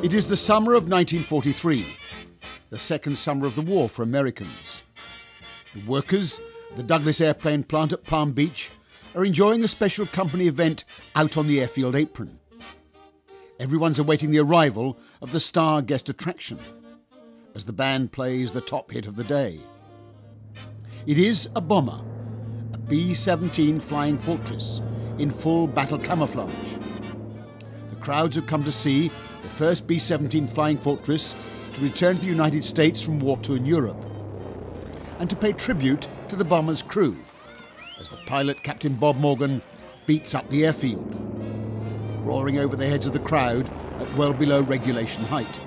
It is the summer of 1943, the second summer of the war for Americans. The workers at the Douglas airplane plant at Palm Beach are enjoying a special company event out on the airfield apron. Everyone's awaiting the arrival of the star guest attraction as the band plays the top hit of the day. It is a bomber, a B-17 Flying Fortress in full battle camouflage. The crowds have come to see the first B-17 Flying Fortress to return to the United States from war-torn Europe, and to pay tribute to the bomber's crew as the pilot, Captain Bob Morgan, beats up the airfield, roaring over the heads of the crowd at well below regulation height.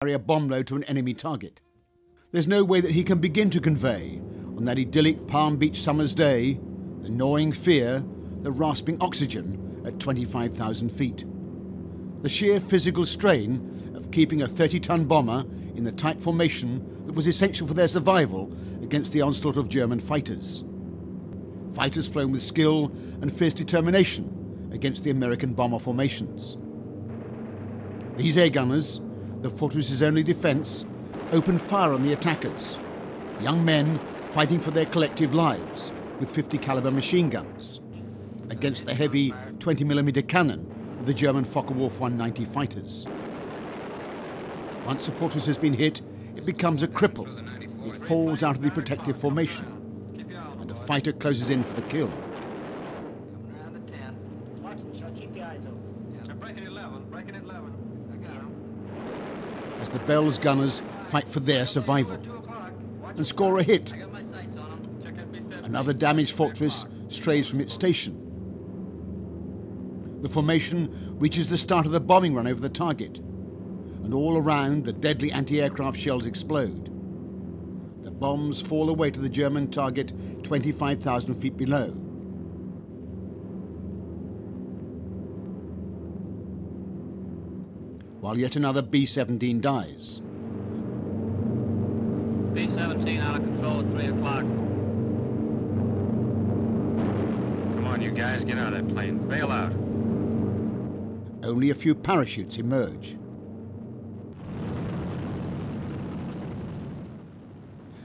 Carry a bomb load to an enemy target. There's no way that he can begin to convey, on that idyllic Palm Beach summer's day, the gnawing fear, the rasping oxygen at 25,000 feet. The sheer physical strain of keeping a 30-ton bomber in the tight formation that was essential for their survival against the onslaught of German fighters. Fighters flown with skill and fierce determination against the American bomber formations. These air gunners, the fortress's only defence, opened fire on the attackers, young men fighting for their collective lives with 50 caliber machine guns against the heavy 20mm cannon of the German Focke-Wulf 190 fighters. Once the fortress has been hit, it becomes a cripple. It falls out of the protective formation, and a fighter closes in for the kill. Coming around to 10. Watson, shall keep your eyes open. Yeah. Breaking 11, breaking 11. I got him. As the Belle's gunners fight for their survival and score a hit. Another damaged fortress strays from its station. The formation reaches the start of the bombing run over the target, and all around the deadly anti-aircraft shells explode. The bombs fall away to the German target 25,000 feet below. While yet another B-17 dies. B-17 out of control at 3 o'clock. Come on, you guys, get out of that plane. Bail out. Only a few parachutes emerge.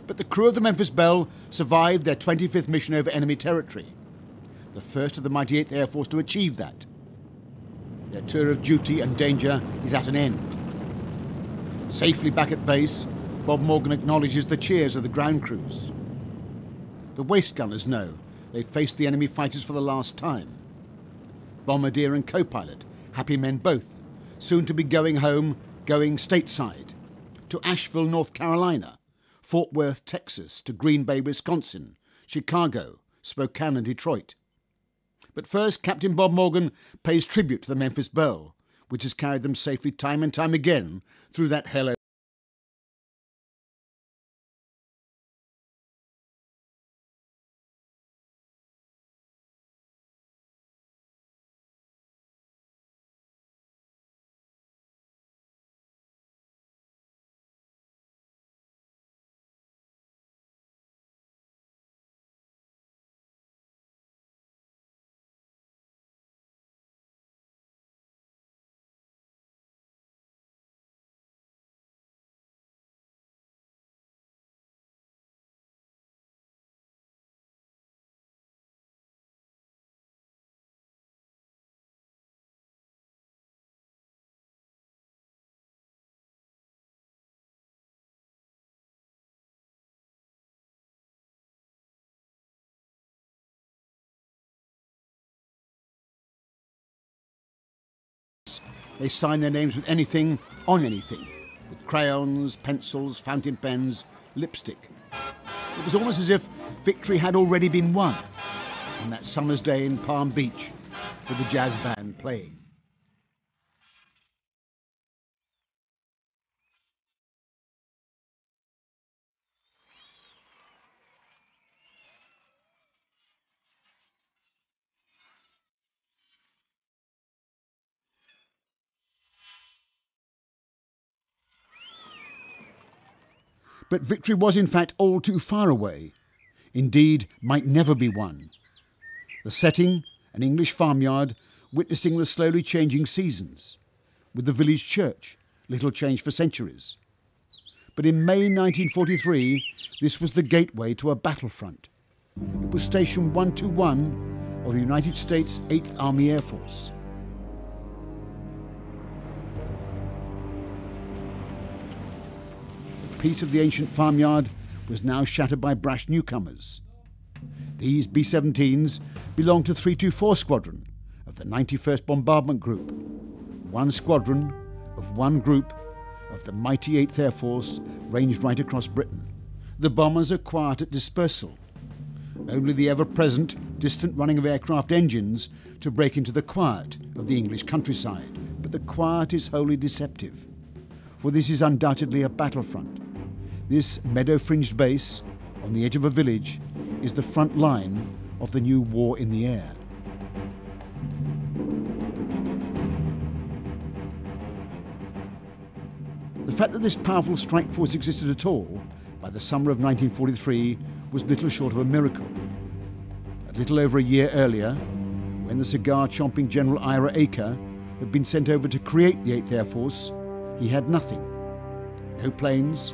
But the crew of the Memphis Belle survived their 25th mission over enemy territory, the first of the mighty 8th Air Force to achieve that. Their tour of duty and danger is at an end. Safely back at base, Bob Morgan acknowledges the cheers of the ground crews. The waist gunners know they've faced the enemy fighters for the last time. Bombardier and co-pilot, happy men both, soon to be going home, going stateside, to Asheville, North Carolina, Fort Worth, Texas, to Green Bay, Wisconsin, Chicago, Spokane and Detroit. But first, Captain Bob Morgan pays tribute to the Memphis Belle, which has carried them safely time and time again through that hell They signed their names with anything on anything, with crayons, pencils, fountain pens, lipstick. It was almost as if victory had already been won on that summer's day in Palm Beach with the jazz band playing. But victory was in fact all too far away, indeed might never be won. The setting, an English farmyard, witnessing the slowly changing seasons, with the village church, little changed for centuries. But in May 1943, this was the gateway to a battlefront. It was Station 121 of the United States 8th Army Air Force. The peace of the ancient farmyard was now shattered by brash newcomers. These B-17s belonged to 324 Squadron of the 91st Bombardment Group, one squadron of one group of the mighty 8th Air Force ranged right across Britain. The bombers are quiet at dispersal. Only the ever-present, distant running of aircraft engines to break into the quiet of the English countryside. But the quiet is wholly deceptive, for this is undoubtedly a battlefront. This meadow-fringed base on the edge of a village is the front line of the new war in the air. The fact that this powerful strike force existed at all by the summer of 1943 was little short of a miracle. A little over a year earlier, when the cigar-chomping General Ira Aker had been sent over to create the 8th Air Force, he had nothing. No planes,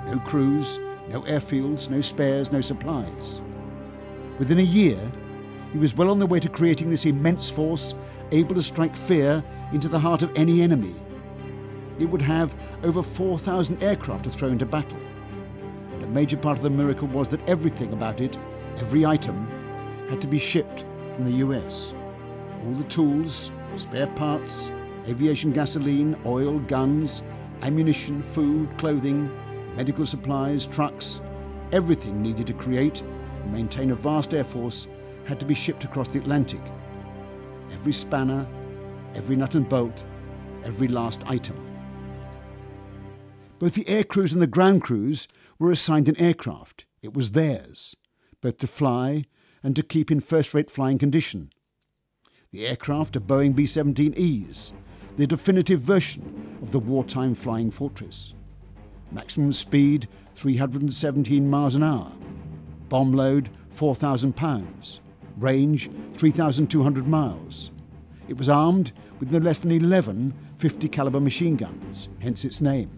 no crews, no airfields, no spares, no supplies. Within a year, he was well on the way to creating this immense force able to strike fear into the heart of any enemy. It would have over 4,000 aircraft to throw into battle. And a major part of the miracle was that everything about it, every item, had to be shipped from the US. All the tools, spare parts, aviation gasoline, oil, guns, ammunition, food, clothing, medical supplies, trucks, everything needed to create and maintain a vast air force had to be shipped across the Atlantic. Every spanner, every nut and bolt, every last item. Both the air crews and the ground crews were assigned an aircraft. It was theirs, both to fly and to keep in first-rate flying condition. The aircraft are Boeing B-17Es, the definitive version of the wartime flying fortress. Maximum speed 317 miles an hour. Bomb load 4,000 pounds. Range 3,200 miles. It was armed with no less than 11 50 caliber machine guns, hence its name.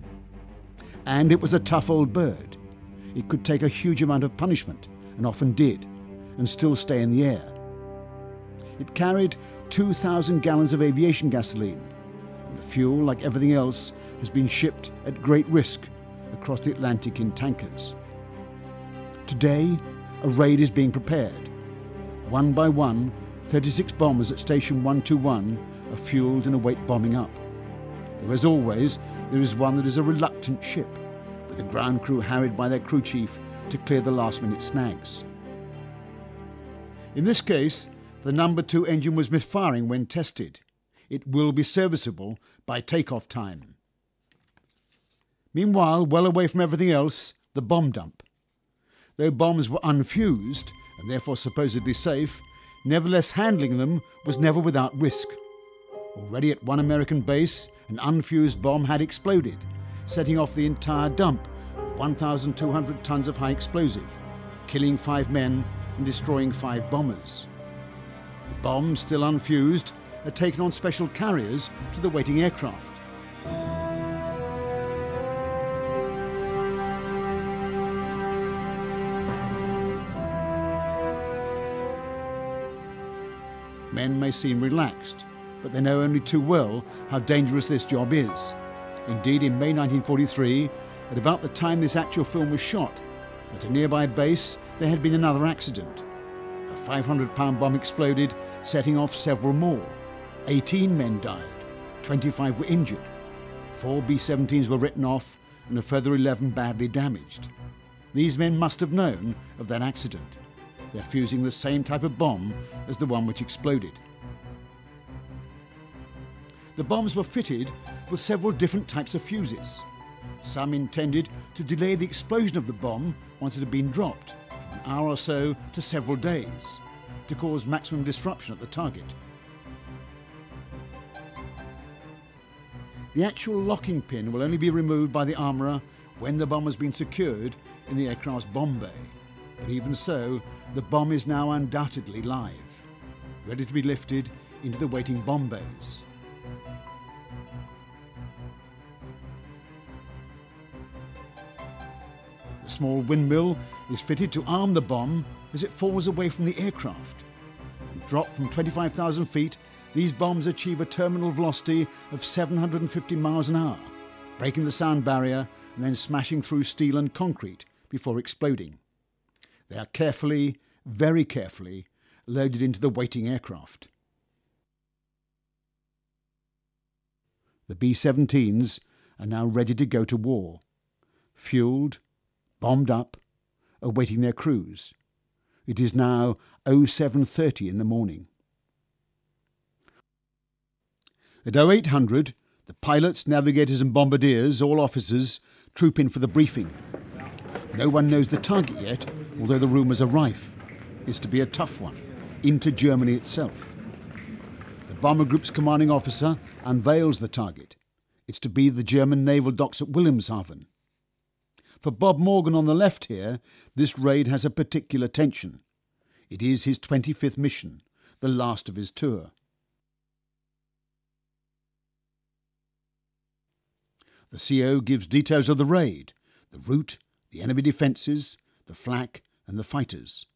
And it was a tough old bird. It could take a huge amount of punishment, and often did, and still stay in the air. It carried 2,000 gallons of aviation gasoline, and the fuel, like everything else, has been shipped at great risk across the Atlantic in tankers. Today, a raid is being prepared. One by one, 36 bombers at Station 121 are fueled and await bombing up. Though as always, there is one that is a reluctant ship, with the ground crew harried by their crew chief to clear the last-minute snags. In this case, the number 2 engine was misfiring when tested. It will be serviceable by takeoff time. Meanwhile, well away from everything else, the bomb dump. Though bombs were unfused, and therefore supposedly safe, nevertheless handling them was never without risk. Already at one American base, an unfused bomb had exploded, setting off the entire dump of 1,200 tons of high explosive, killing 5 men and destroying 5 bombers. The bombs, still unfused, are taken on special carriers to the waiting aircraft. Men may seem relaxed, but they know only too well how dangerous this job is. Indeed, in May 1943, at about the time this actual film was shot, at a nearby base there had been another accident. A 500-pound bomb exploded, setting off several more. 18 men died, 25 were injured. 4 B-17s were written off and a further 11 badly damaged. These men must have known of that accident. They're fusing the same type of bomb as the one which exploded. The bombs were fitted with several different types of fuses. Some intended to delay the explosion of the bomb once it had been dropped, from an hour or so to several days, to cause maximum disruption at the target. The actual locking pin will only be removed by the armourer when the bomb has been secured in the aircraft's bomb bay. But even so, the bomb is now undoubtedly live, ready to be lifted into the waiting bomb bays. The small windmill is fitted to arm the bomb as it falls away from the aircraft. And dropped from 25,000 feet, these bombs achieve a terminal velocity of 750 miles an hour, breaking the sound barrier and then smashing through steel and concrete before exploding. They are carefully, very carefully, loaded into the waiting aircraft. The B-17s are now ready to go to war, fueled, bombed up, awaiting their crews. It is now 07:30 in the morning. At 0800, the pilots, navigators and bombardiers, all officers, troop in for the briefing. No one knows the target yet, although the rumours are rife. It's to be a tough one, into Germany itself. The bomber group's commanding officer unveils the target. It's to be the German naval docks at Wilhelmshaven. For Bob Morgan on the left here, this raid has a particular tension. It is his 25th mission, the last of his tour. The CO gives details of the raid, the route, the enemy defences, the flak and the fighters.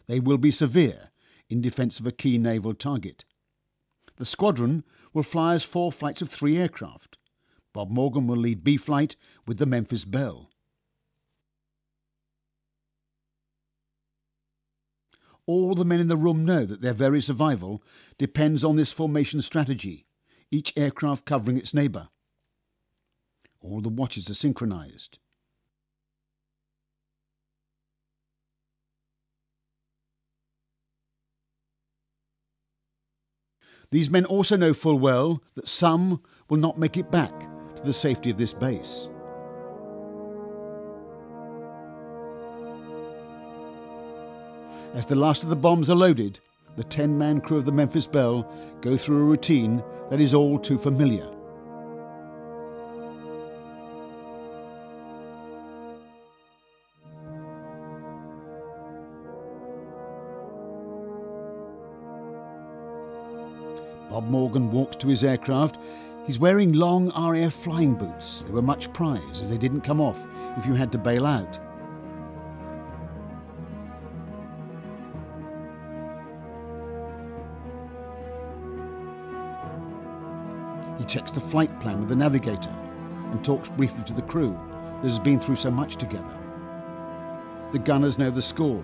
They will be severe in defence of a key naval target. The squadron will fly as 4 flights of 3 aircraft. Bob Morgan will lead B flight with the Memphis Belle. All the men in the room know that their very survival depends on this formation strategy, each aircraft covering its neighbour. All the watches are synchronised. These men also know full well that some will not make it back to the safety of this base. As the last of the bombs are loaded, the 10-man crew of the Memphis Belle go through a routine that is all too familiar. Bob Morgan walks to his aircraft. He's wearing long RAF flying boots. They were much prized as they didn't come off if you had to bail out. He checks the flight plan with the navigator and talks briefly to the crew that has been through so much together. The gunners know the score.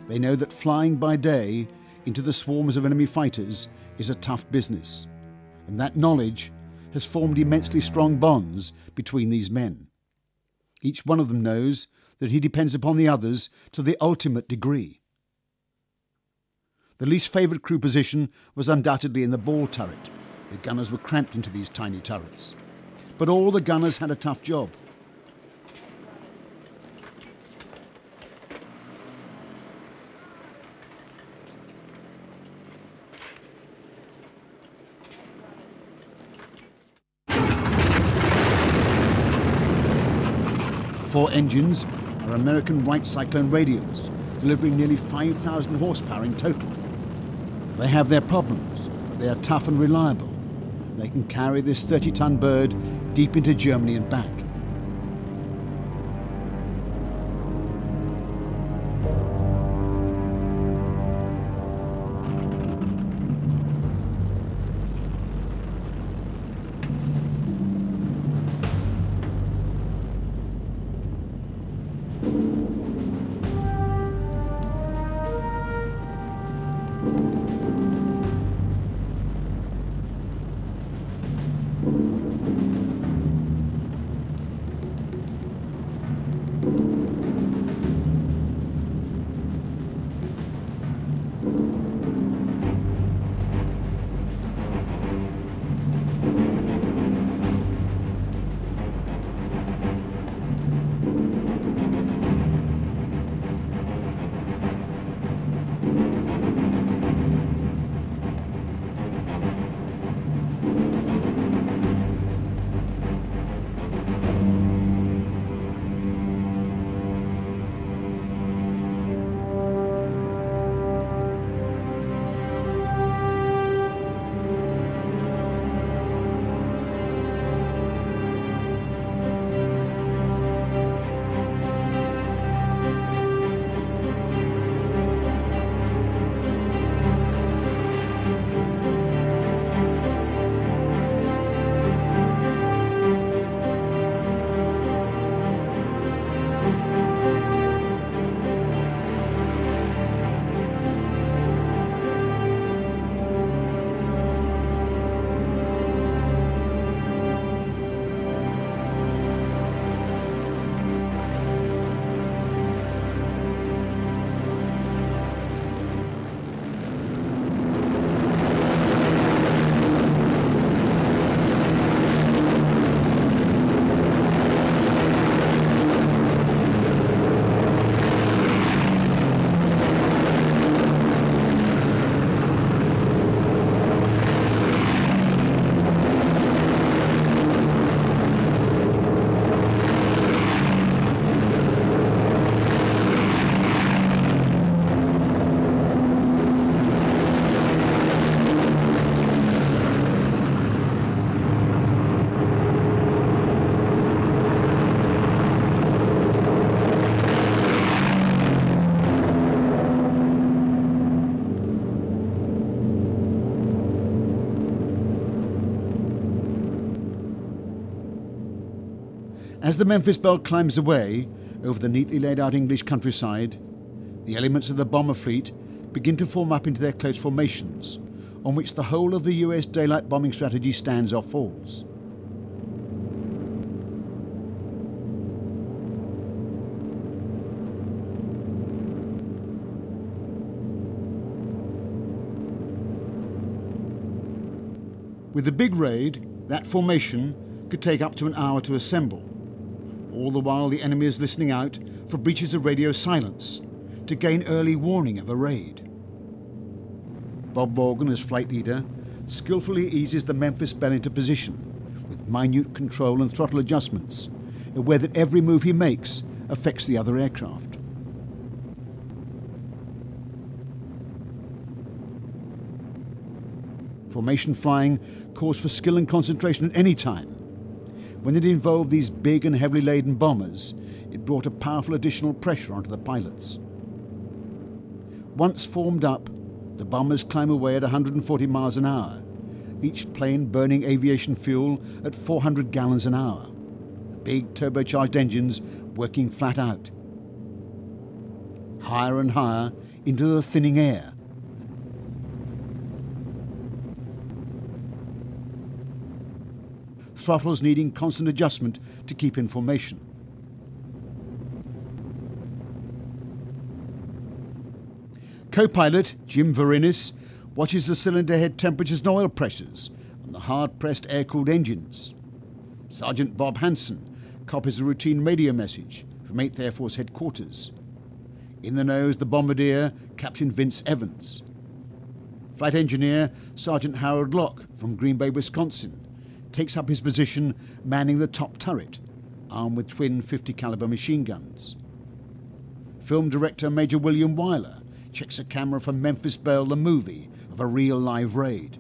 They know that flying by day into the swarms of enemy fighters is a tough business, and that knowledge has formed immensely strong bonds between these men. Each one of them knows that he depends upon the others to the ultimate degree. The least favoured crew position was undoubtedly in the ball turret. The gunners were cramped into these tiny turrets. But all the gunners had a tough job. Four engines are American Wright Cyclone radials, delivering nearly 5,000 horsepower in total. They have their problems, but they are tough and reliable. They can carry this 30-ton bird deep into Germany and back. As the Memphis Belle climbs away over the neatly laid out English countryside, the elements of the bomber fleet begin to form up into their close formations, on which the whole of the US daylight bombing strategy stands or falls. With the big raid, that formation could take up to an hour to assemble. All the while the enemy is listening out for breaches of radio silence to gain early warning of a raid. Bob Morgan, as flight leader, skillfully eases the Memphis Belle into position with minute control and throttle adjustments, aware that every move he makes affects the other aircraft. Formation flying calls for skill and concentration at any time. When it involved these big and heavily laden bombers, it brought a powerful additional pressure onto the pilots. Once formed up, the bombers climb away at 140 miles an hour, each plane burning aviation fuel at 400 gallons an hour, the big turbocharged engines working flat out. Higher and higher into the thinning air. Throttles needing constant adjustment to keep in formation. Co-pilot Jim Verinis watches the cylinder head temperatures and oil pressures on the hard-pressed air-cooled engines. Sergeant Bob Hansen copies a routine radio message from 8th Air Force headquarters. In the nose, the bombardier, Captain Vince Evans. Flight engineer Sergeant Harold Locke from Green Bay, Wisconsin, takes up his position manning the top turret, armed with twin 50 caliber machine guns. Film director Major William Wyler checks a camera from Memphis Belle, the movie of a real live raid.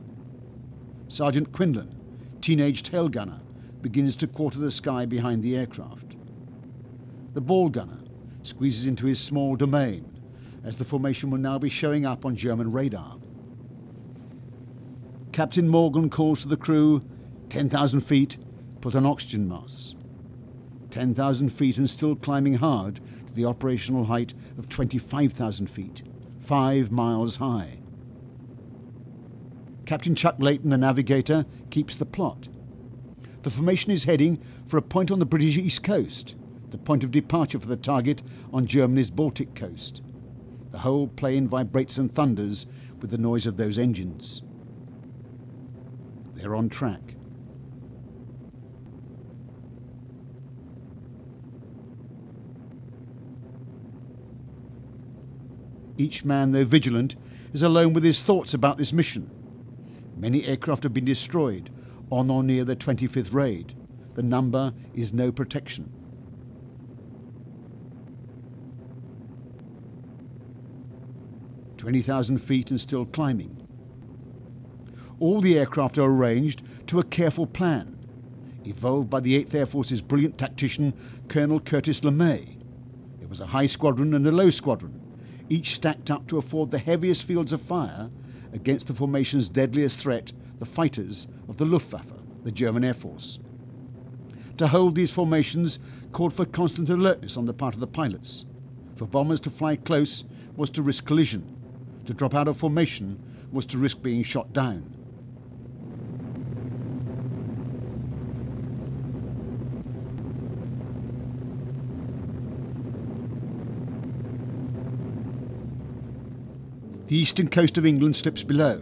Sergeant Quinlan, teenage tail gunner, begins to quarter the sky behind the aircraft. The ball gunner squeezes into his small domain, as the formation will now be showing up on German radar. Captain Morgan calls to the crew, 10,000 feet, put on oxygen masks. 10,000 feet and still climbing hard to the operational height of 25,000 feet, 5 miles high. Captain Chuck Layton, the navigator, keeps the plot. The formation is heading for a point on the British East Coast, the point of departure for the target on Germany's Baltic coast. The whole plane vibrates and thunders with the noise of those engines. They're on track. Each man, though vigilant, is alone with his thoughts about this mission. Many aircraft have been destroyed on or near the 25th raid. The number is no protection. "20,000 feet and still climbing. All the aircraft are arranged to a careful plan, evolved by the 8th Air Force's brilliant tactician, Colonel Curtis LeMay. There was a high squadron and a low squadron, each stacked up to afford the heaviest fields of fire against the formation's deadliest threat, the fighters of the Luftwaffe, the German Air Force. To hold these formations called for constant alertness on the part of the pilots. For bombers to fly close was to risk collision. To drop out of formation was to risk being shot down. The eastern coast of England slips below.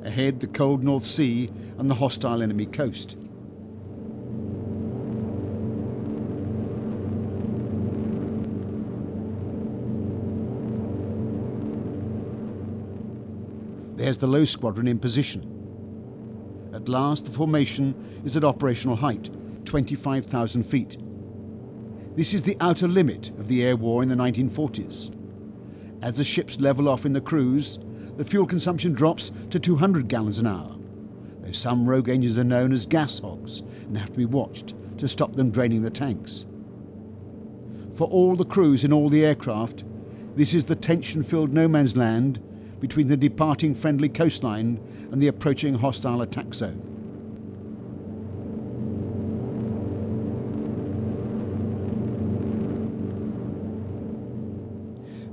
Ahead, the cold North Sea and the hostile enemy coast. There's the low squadron in position. At last, the formation is at operational height, 25,000 feet. This is the outer limit of the air war in the 1940s. As the ships level off in the cruise, the fuel consumption drops to 200 gallons an hour, though some rogue engines are known as gas hogs and have to be watched to stop them draining the tanks. For all the crews in all the aircraft, this is the tension-filled no man's land between the departing friendly coastline and the approaching hostile attack zone.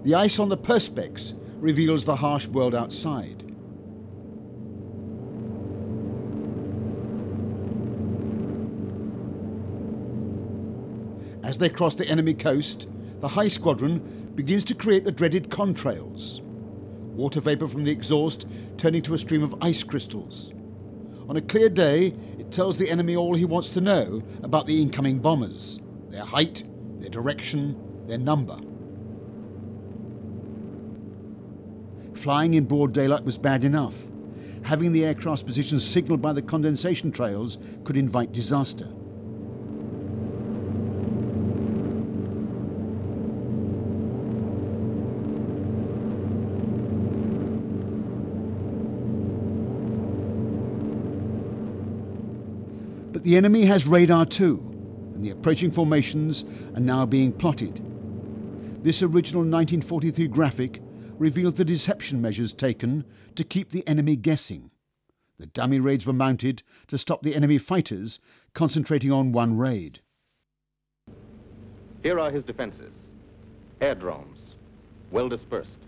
The ice on the perspex reveals the harsh world outside. As they cross the enemy coast, the high squadron begins to create the dreaded contrails. Water vapour from the exhaust turning to a stream of ice crystals. On a clear day, it tells the enemy all he wants to know about the incoming bombers: their height, their direction, their number. Flying in broad daylight was bad enough. Having the aircraft's position signalled by the condensation trails could invite disaster. But the enemy has radar too, and the approaching formations are now being plotted. This original 1943 graphic revealed the deception measures taken to keep the enemy guessing. The dummy raids were mounted to stop the enemy fighters concentrating on one raid. Here are his defenses. Airdromes, well dispersed.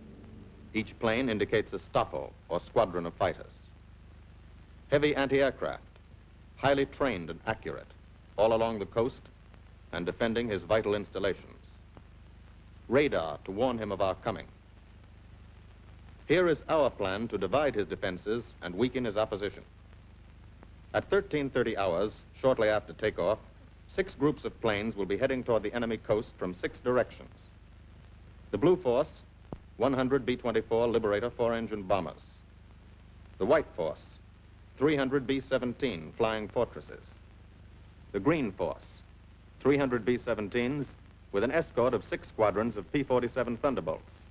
Each plane indicates a staffo, or squadron of fighters. Heavy anti-aircraft, highly trained and accurate, all along the coast and defending his vital installations. Radar to warn him of our coming. Here is our plan to divide his defenses and weaken his opposition. At 13:30 hours, shortly after takeoff, 6 groups of planes will be heading toward the enemy coast from 6 directions. The Blue Force, 100 B-24 Liberator 4-engine bombers. The White Force, 300 B-17 Flying Fortresses. The Green Force, 300 B-17s with an escort of 6 squadrons of P-47 Thunderbolts.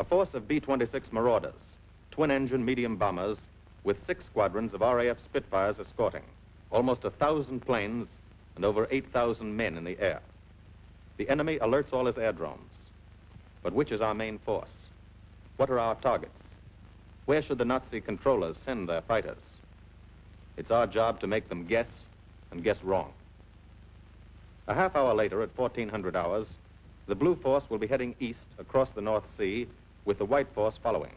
A force of B-26 Marauders, twin-engine medium bombers with 6 squadrons of RAF Spitfires escorting. Almost 1,000 planes and over 8,000 men in the air. The enemy alerts all his airdromes. But which is our main force? What are our targets? Where should the Nazi controllers send their fighters? It's our job to make them guess, and guess wrong. A half hour later, at 1400 hours, the Blue Force will be heading east across the North Sea, with the White Force following.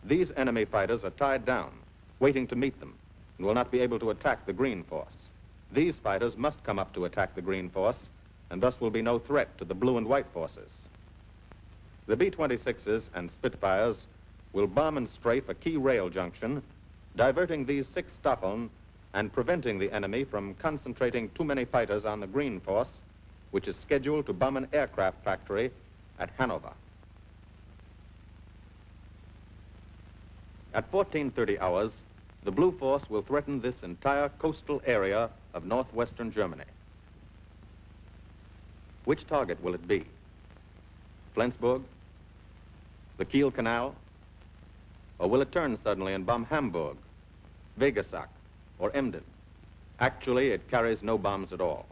These enemy fighters are tied down, waiting to meet them, and will not be able to attack the Green Force. These fighters must come up to attack the Green Force, and thus will be no threat to the Blue and White Forces. The B-26s and Spitfires will bomb and strafe a key rail junction, diverting these 6 Staffeln and preventing the enemy from concentrating too many fighters on the Green Force, which is scheduled to bomb an aircraft factory at Hanover. At 14:30 hours, the Blue Force will threaten this entire coastal area of northwestern Germany. Which target will it be? Flensburg? The Kiel Canal? Or will it turn suddenly and bomb Hamburg, Wegesack, or Emden? Actually, it carries no bombs at all.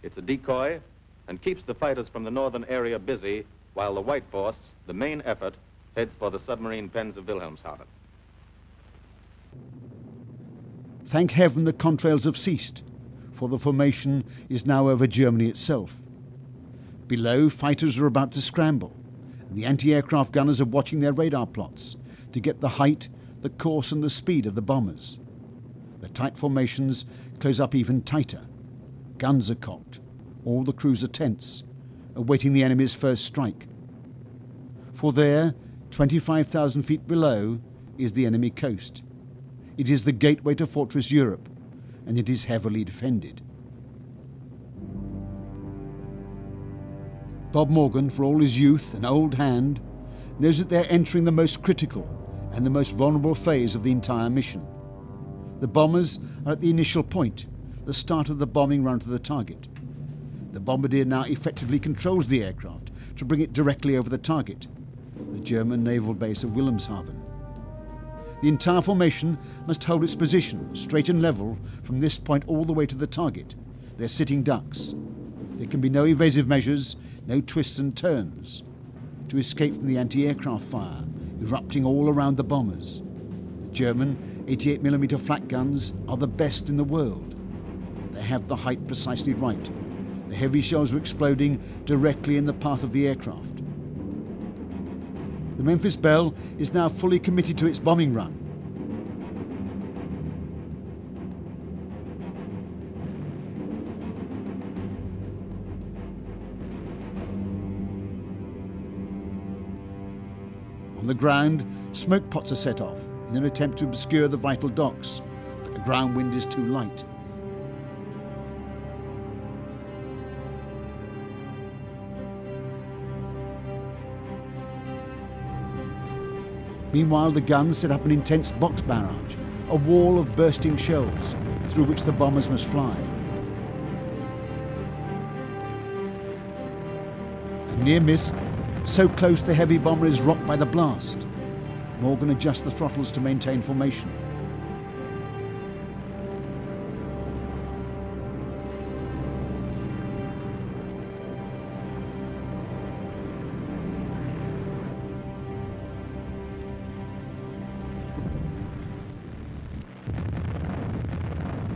It's a decoy and keeps the fighters from the northern area busy while the White Force, the main effort, heads for the submarine pens of Wilhelmshaven. Thank heaven the contrails have ceased, for the formation is now over Germany itself. Below, fighters are about to scramble, and the anti-aircraft gunners are watching their radar plots to get the height, the course and the speed of the bombers. The tight formations close up even tighter. Guns are cocked. All the crews are tense, awaiting the enemy's first strike. For there, 25,000 feet below, is the enemy coast. It is the gateway to Fortress Europe, and it is heavily defended. Bob Morgan, for all his youth and old hand, knows that they're entering the most critical and the most vulnerable phase of the entire mission. The bombers are at the initial point, the start of the bombing run to the target. The bombardier now effectively controls the aircraft to bring it directly over the target, the German naval base of Wilhelmshaven. The entire formation must hold its position straight and level from this point all the way to the target. They're sitting ducks. There can be no evasive measures, no twists and turns to escape from the anti-aircraft fire erupting all around the bombers. The German 88mm flak guns are the best in the world. They have the height precisely right. The heavy shells are exploding directly in the path of the aircraft. The Memphis Belle is now fully committed to its bombing run. On the ground, smoke pots are set off in an attempt to obscure the vital docks, but the ground wind is too light. Meanwhile, the guns set up an intense box barrage, a wall of bursting shells through which the bombers must fly. A near miss, so close the heavy bomber is rocked by the blast. Morgan adjusts the throttles to maintain formation.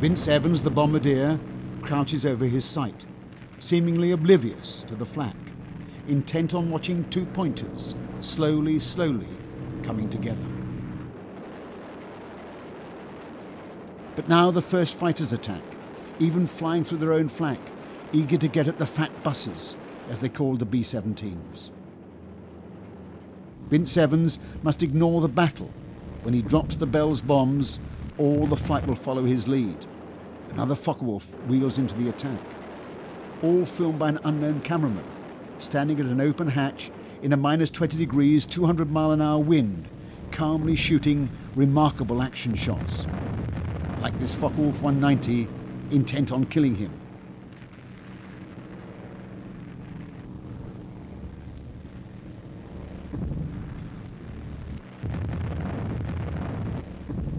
Vince Evans, the bombardier, crouches over his sight, seemingly oblivious to the flak, intent on watching two pointers slowly coming together. But now the first fighters attack, even flying through their own flak, eager to get at the fat buses, as they call the B-17s. Vince Evans must ignore the battle. When he drops the Belle's bombs, all the flight will follow his lead. Another Focke-Wulf wheels into the attack. All filmed by an unknown cameraman, standing at an open hatch in a -20 degrees, 200-mile-an-hour wind, calmly shooting remarkable action shots. Like this Focke-Wulf 190, intent on killing him.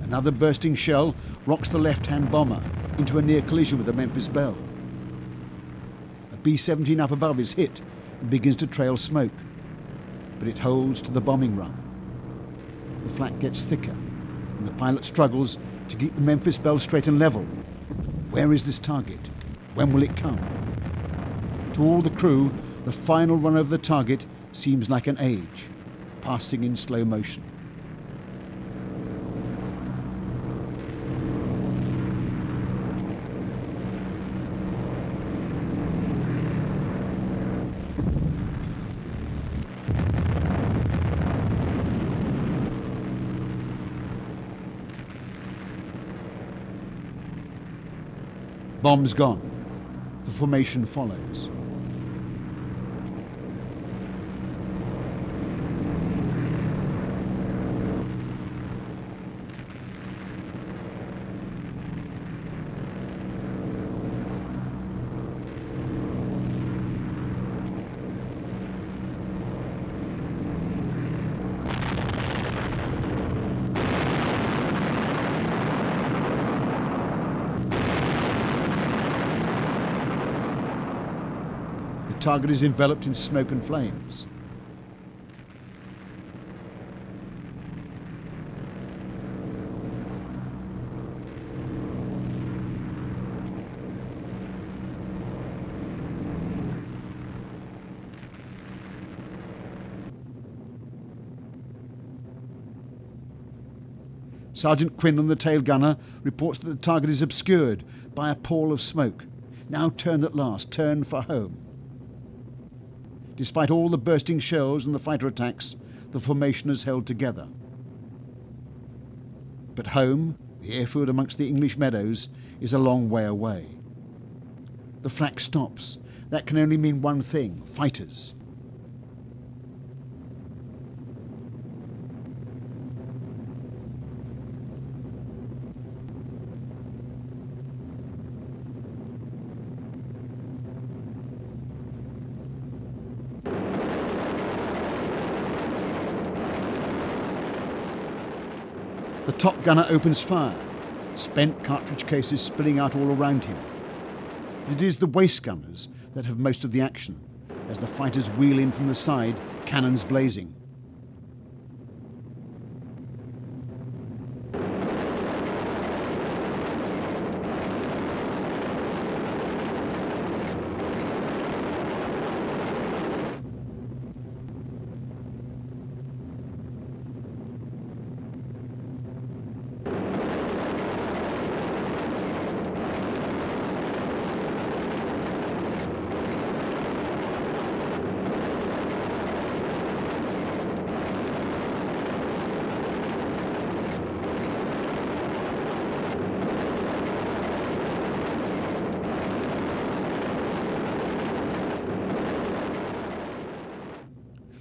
Another bursting shell rocks the left-hand bomber into a near collision with the Memphis Belle. A B-17 up above is hit and begins to trail smoke, but it holds to the bombing run. The flak gets thicker, and the pilot struggles to keep the Memphis Belle straight and level. Where is this target? When will it come? To all the crew, the final run over the target seems like an age, passing in slow motion. Bombs gone. The formation follows. The target is enveloped in smoke and flames. Sergeant Quinlan, the tail gunner, reports that the target is obscured by a pall of smoke. Now turned at last, turned for home. Despite all the bursting shells and the fighter attacks, the formation has held together. But home, the airfield amongst the English meadows, is a long way away. The flak stops. That can only mean one thing: fighters. The top gunner opens fire, spent cartridge cases spilling out all around him. It is the waist gunners that have most of the action, as the fighters wheel in from the side, cannons blazing.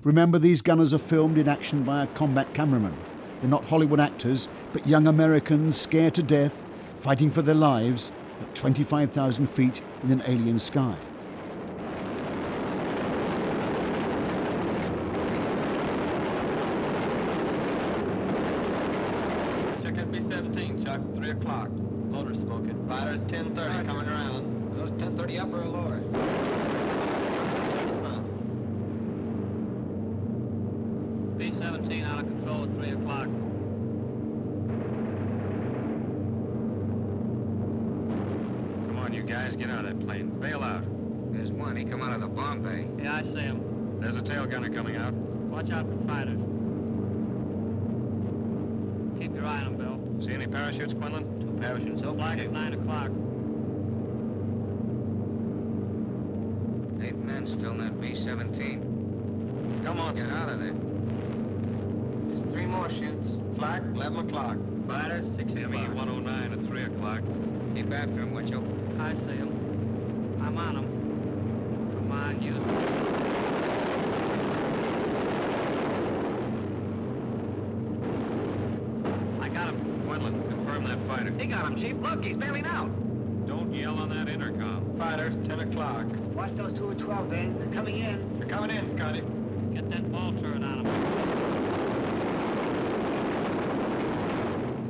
Remember, these gunners are filmed in action by a combat cameraman. They're not Hollywood actors, but young Americans scared to death, fighting for their lives at 25,000 feet in an alien sky. Check that B-17, Chuck, 3 o'clock. Loader smoking. Fighters 10:30 coming around. Those 10:30 upper or lower? B-17 out of control at 3 o'clock. Come on, you guys, get out of that plane. Bail out. There's one. He come out of the bomb bay. Yeah, I see him. There's a tail gunner coming out. Watch out for fighters. Keep your eye on him, Bill. See any parachutes, Quinlan? 2 parachutes open. Black at 9 o'clock. 8 men still in that B-17. Come on. Get out of there. There's 3 more chutes. Flak, 11 o'clock. Fighters, 6 o'clock. ME-109 at 3 o'clock. Keep after him, Winchell. I see him. I'm on him. Come on, use him. I got him. Quinlan, confirm that fighter. He got him, Chief. Look, he's bailing out. Don't yell on that intercom. Fighters, 10 o'clock. Watch those 2 at 12, Van. They're coming in. They're coming in, Scotty. Get that ball turret on him.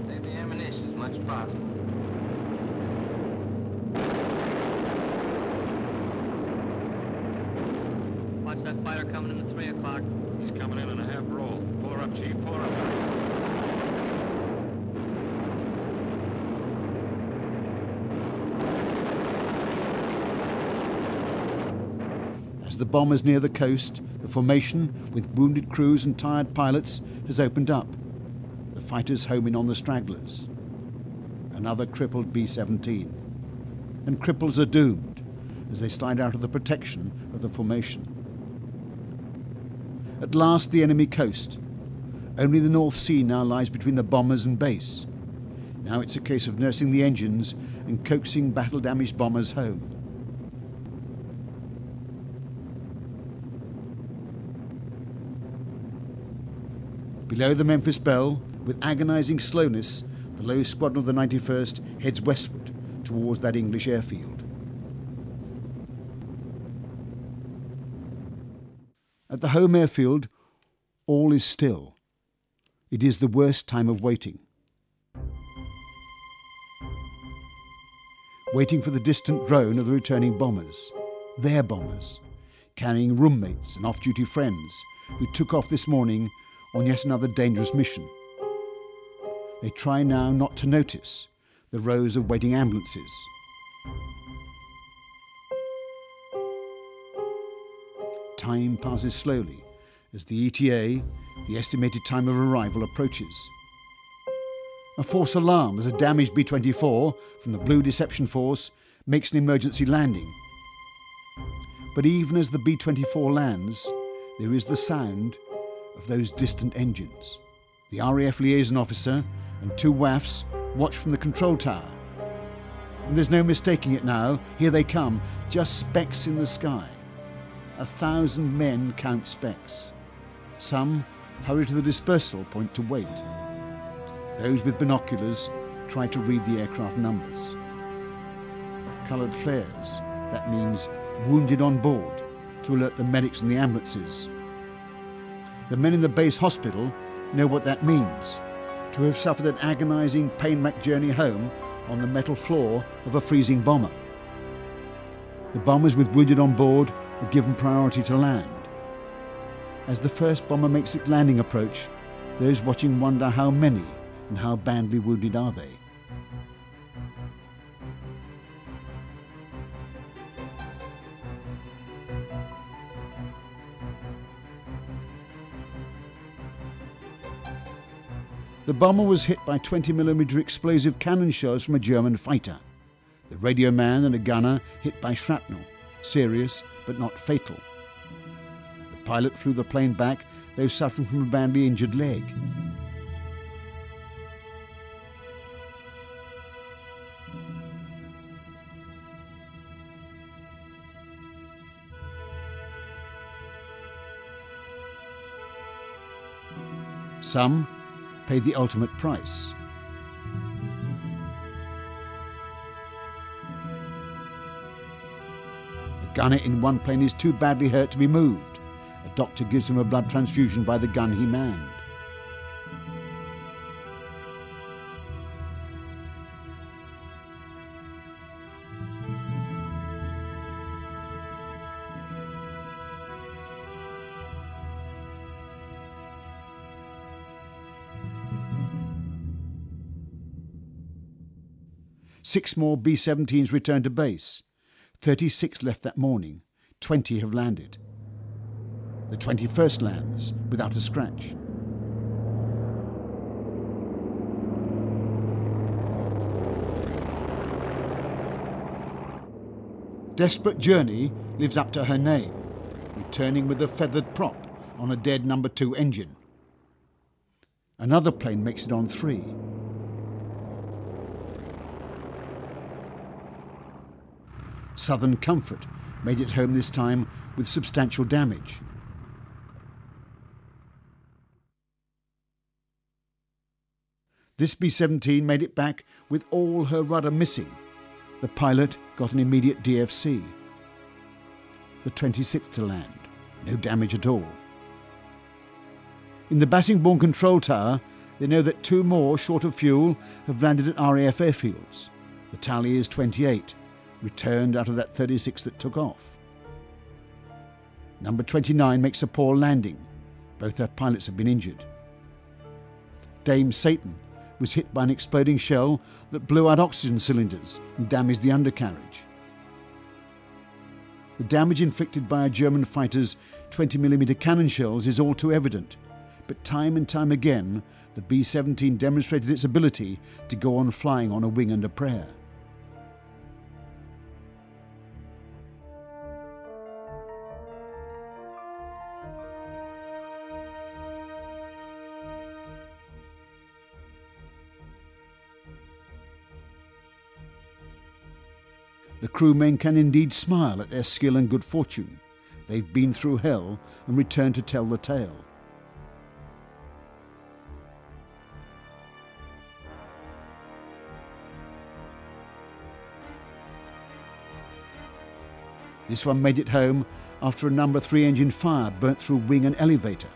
Save the ammunition as much as possible. Watch that fighter coming in at 3 o'clock. He's coming in a half roll. Pull her up, Chief. Pull her up. As the bombers near the coast, the formation, with wounded crews and tired pilots, has opened up. The fighters home in on the stragglers. Another crippled B-17. And cripples are doomed as they slide out of the protection of the formation. At last, the enemy coast. Only the North Sea now lies between the bombers and base. Now it's a case of nursing the engines and coaxing battle-damaged bombers home. Below the Memphis Belle, with agonizing slowness, the low squadron of the 91st heads westward towards that English airfield. At the home airfield, all is still. It is the worst time of waiting. Waiting for the distant drone of the returning bombers, their bombers, carrying roommates and off-duty friends who took off this morning on yet another dangerous mission. They try now not to notice the rows of waiting ambulances. Time passes slowly as the ETA, the estimated time of arrival, approaches. A false alarm as a damaged B-24 from the Blue Deception Force makes an emergency landing. But even as the B-24 lands, there is the sound of those distant engines. The RAF liaison officer and 2 WAFs watch from the control tower. And there's no mistaking it now. Here they come, just specks in the sky. 1,000 men count specks. Some hurry to the dispersal point to wait. Those with binoculars try to read the aircraft numbers. Coloured flares, that means wounded on board, to alert the medics and the ambulances. The men in the base hospital know what that means, to have suffered an agonizing, pain-racked journey home on the metal floor of a freezing bomber. The bombers with wounded on board are given priority to land. As the first bomber makes its landing approach, those watching wonder how many and how badly wounded are they. The bomber was hit by 20mm explosive cannon shells from a German fighter. The radio man and a gunner hit by shrapnel, serious but not fatal. The pilot flew the plane back, though suffering from a badly injured leg. Some paid the ultimate price. A gunner in one plane is too badly hurt to be moved. A doctor gives him a blood transfusion by the gun he manned. Six more B-17s returned to base. 36 left that morning. 20 have landed. The 21st lands without a scratch. Desperate Journey lives up to her name, returning with a feathered prop on a dead No. 2 engine. Another plane makes it on 3. Southern Comfort made it home this time with substantial damage. This B-17 made it back with all her rudder missing. The pilot got an immediate DFC. The 26th to land, no damage at all. In the Bassingbourn control tower, they know that 2 more, short of fuel, have landed at RAF airfields. The tally is 28. Returned out of that 36 that took off. Number 29 makes a poor landing. Both her pilots have been injured. Dame Satan was hit by an exploding shell that blew out oxygen cylinders and damaged the undercarriage. The damage inflicted by a German fighter's 20mm cannon shells is all too evident, but time and time again the B-17 demonstrated its ability to go on flying on a wing and a prayer. The crewmen can indeed smile at their skill and good fortune. They've been through hell and returned to tell the tale. This one made it home after a No. 3 engine fire burnt through wing and elevator.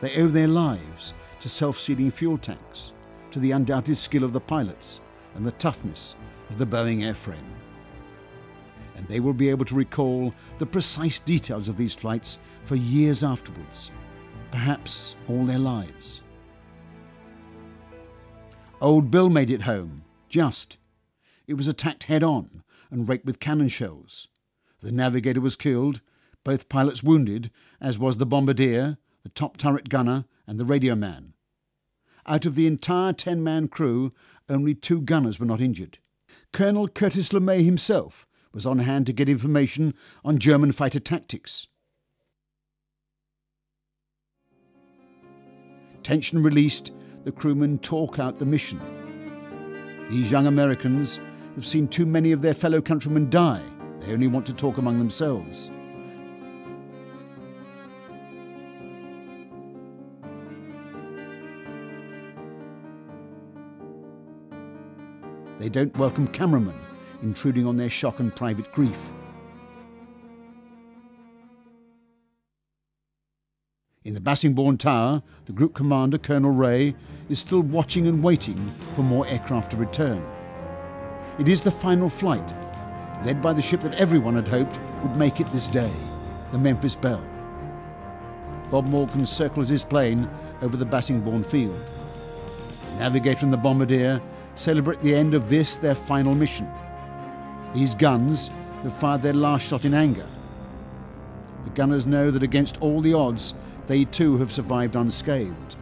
They owe their lives to self-sealing fuel tanks, to the undoubted skill of the pilots and the toughness of the Boeing airframe. And they will be able to recall the precise details of these flights for years afterwards, perhaps all their lives. Old Bill made it home, just. It was attacked head-on and raked with cannon shells. The navigator was killed, both pilots wounded, as was the bombardier, the top turret gunner and the radio man. Out of the entire 10-man crew, only 2 gunners were not injured. Colonel Curtis LeMay himself was on hand to get information on German fighter tactics. Tension released, the crewmen talk out the mission. These young Americans have seen too many of their fellow countrymen die. They only want to talk among themselves. They don't welcome cameramen intruding on their shock and private grief. In the Bassingbourn Tower, the group commander, Colonel Ray, is still watching and waiting for more aircraft to return. It is the final flight, led by the ship that everyone had hoped would make it this day, the Memphis Belle. Bob Morgan circles his plane over the Bassingbourn field. The navigator and the bombardier celebrate the end of this, their final mission. These guns have fired their last shot in anger. The gunners know that against all the odds, they too have survived unscathed.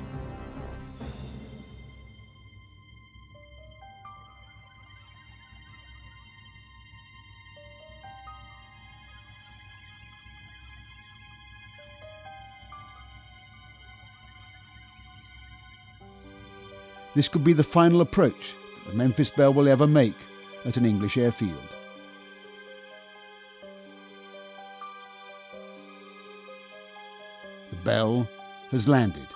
This could be the final approach that the Memphis Belle will ever make at an English airfield. The Belle has landed.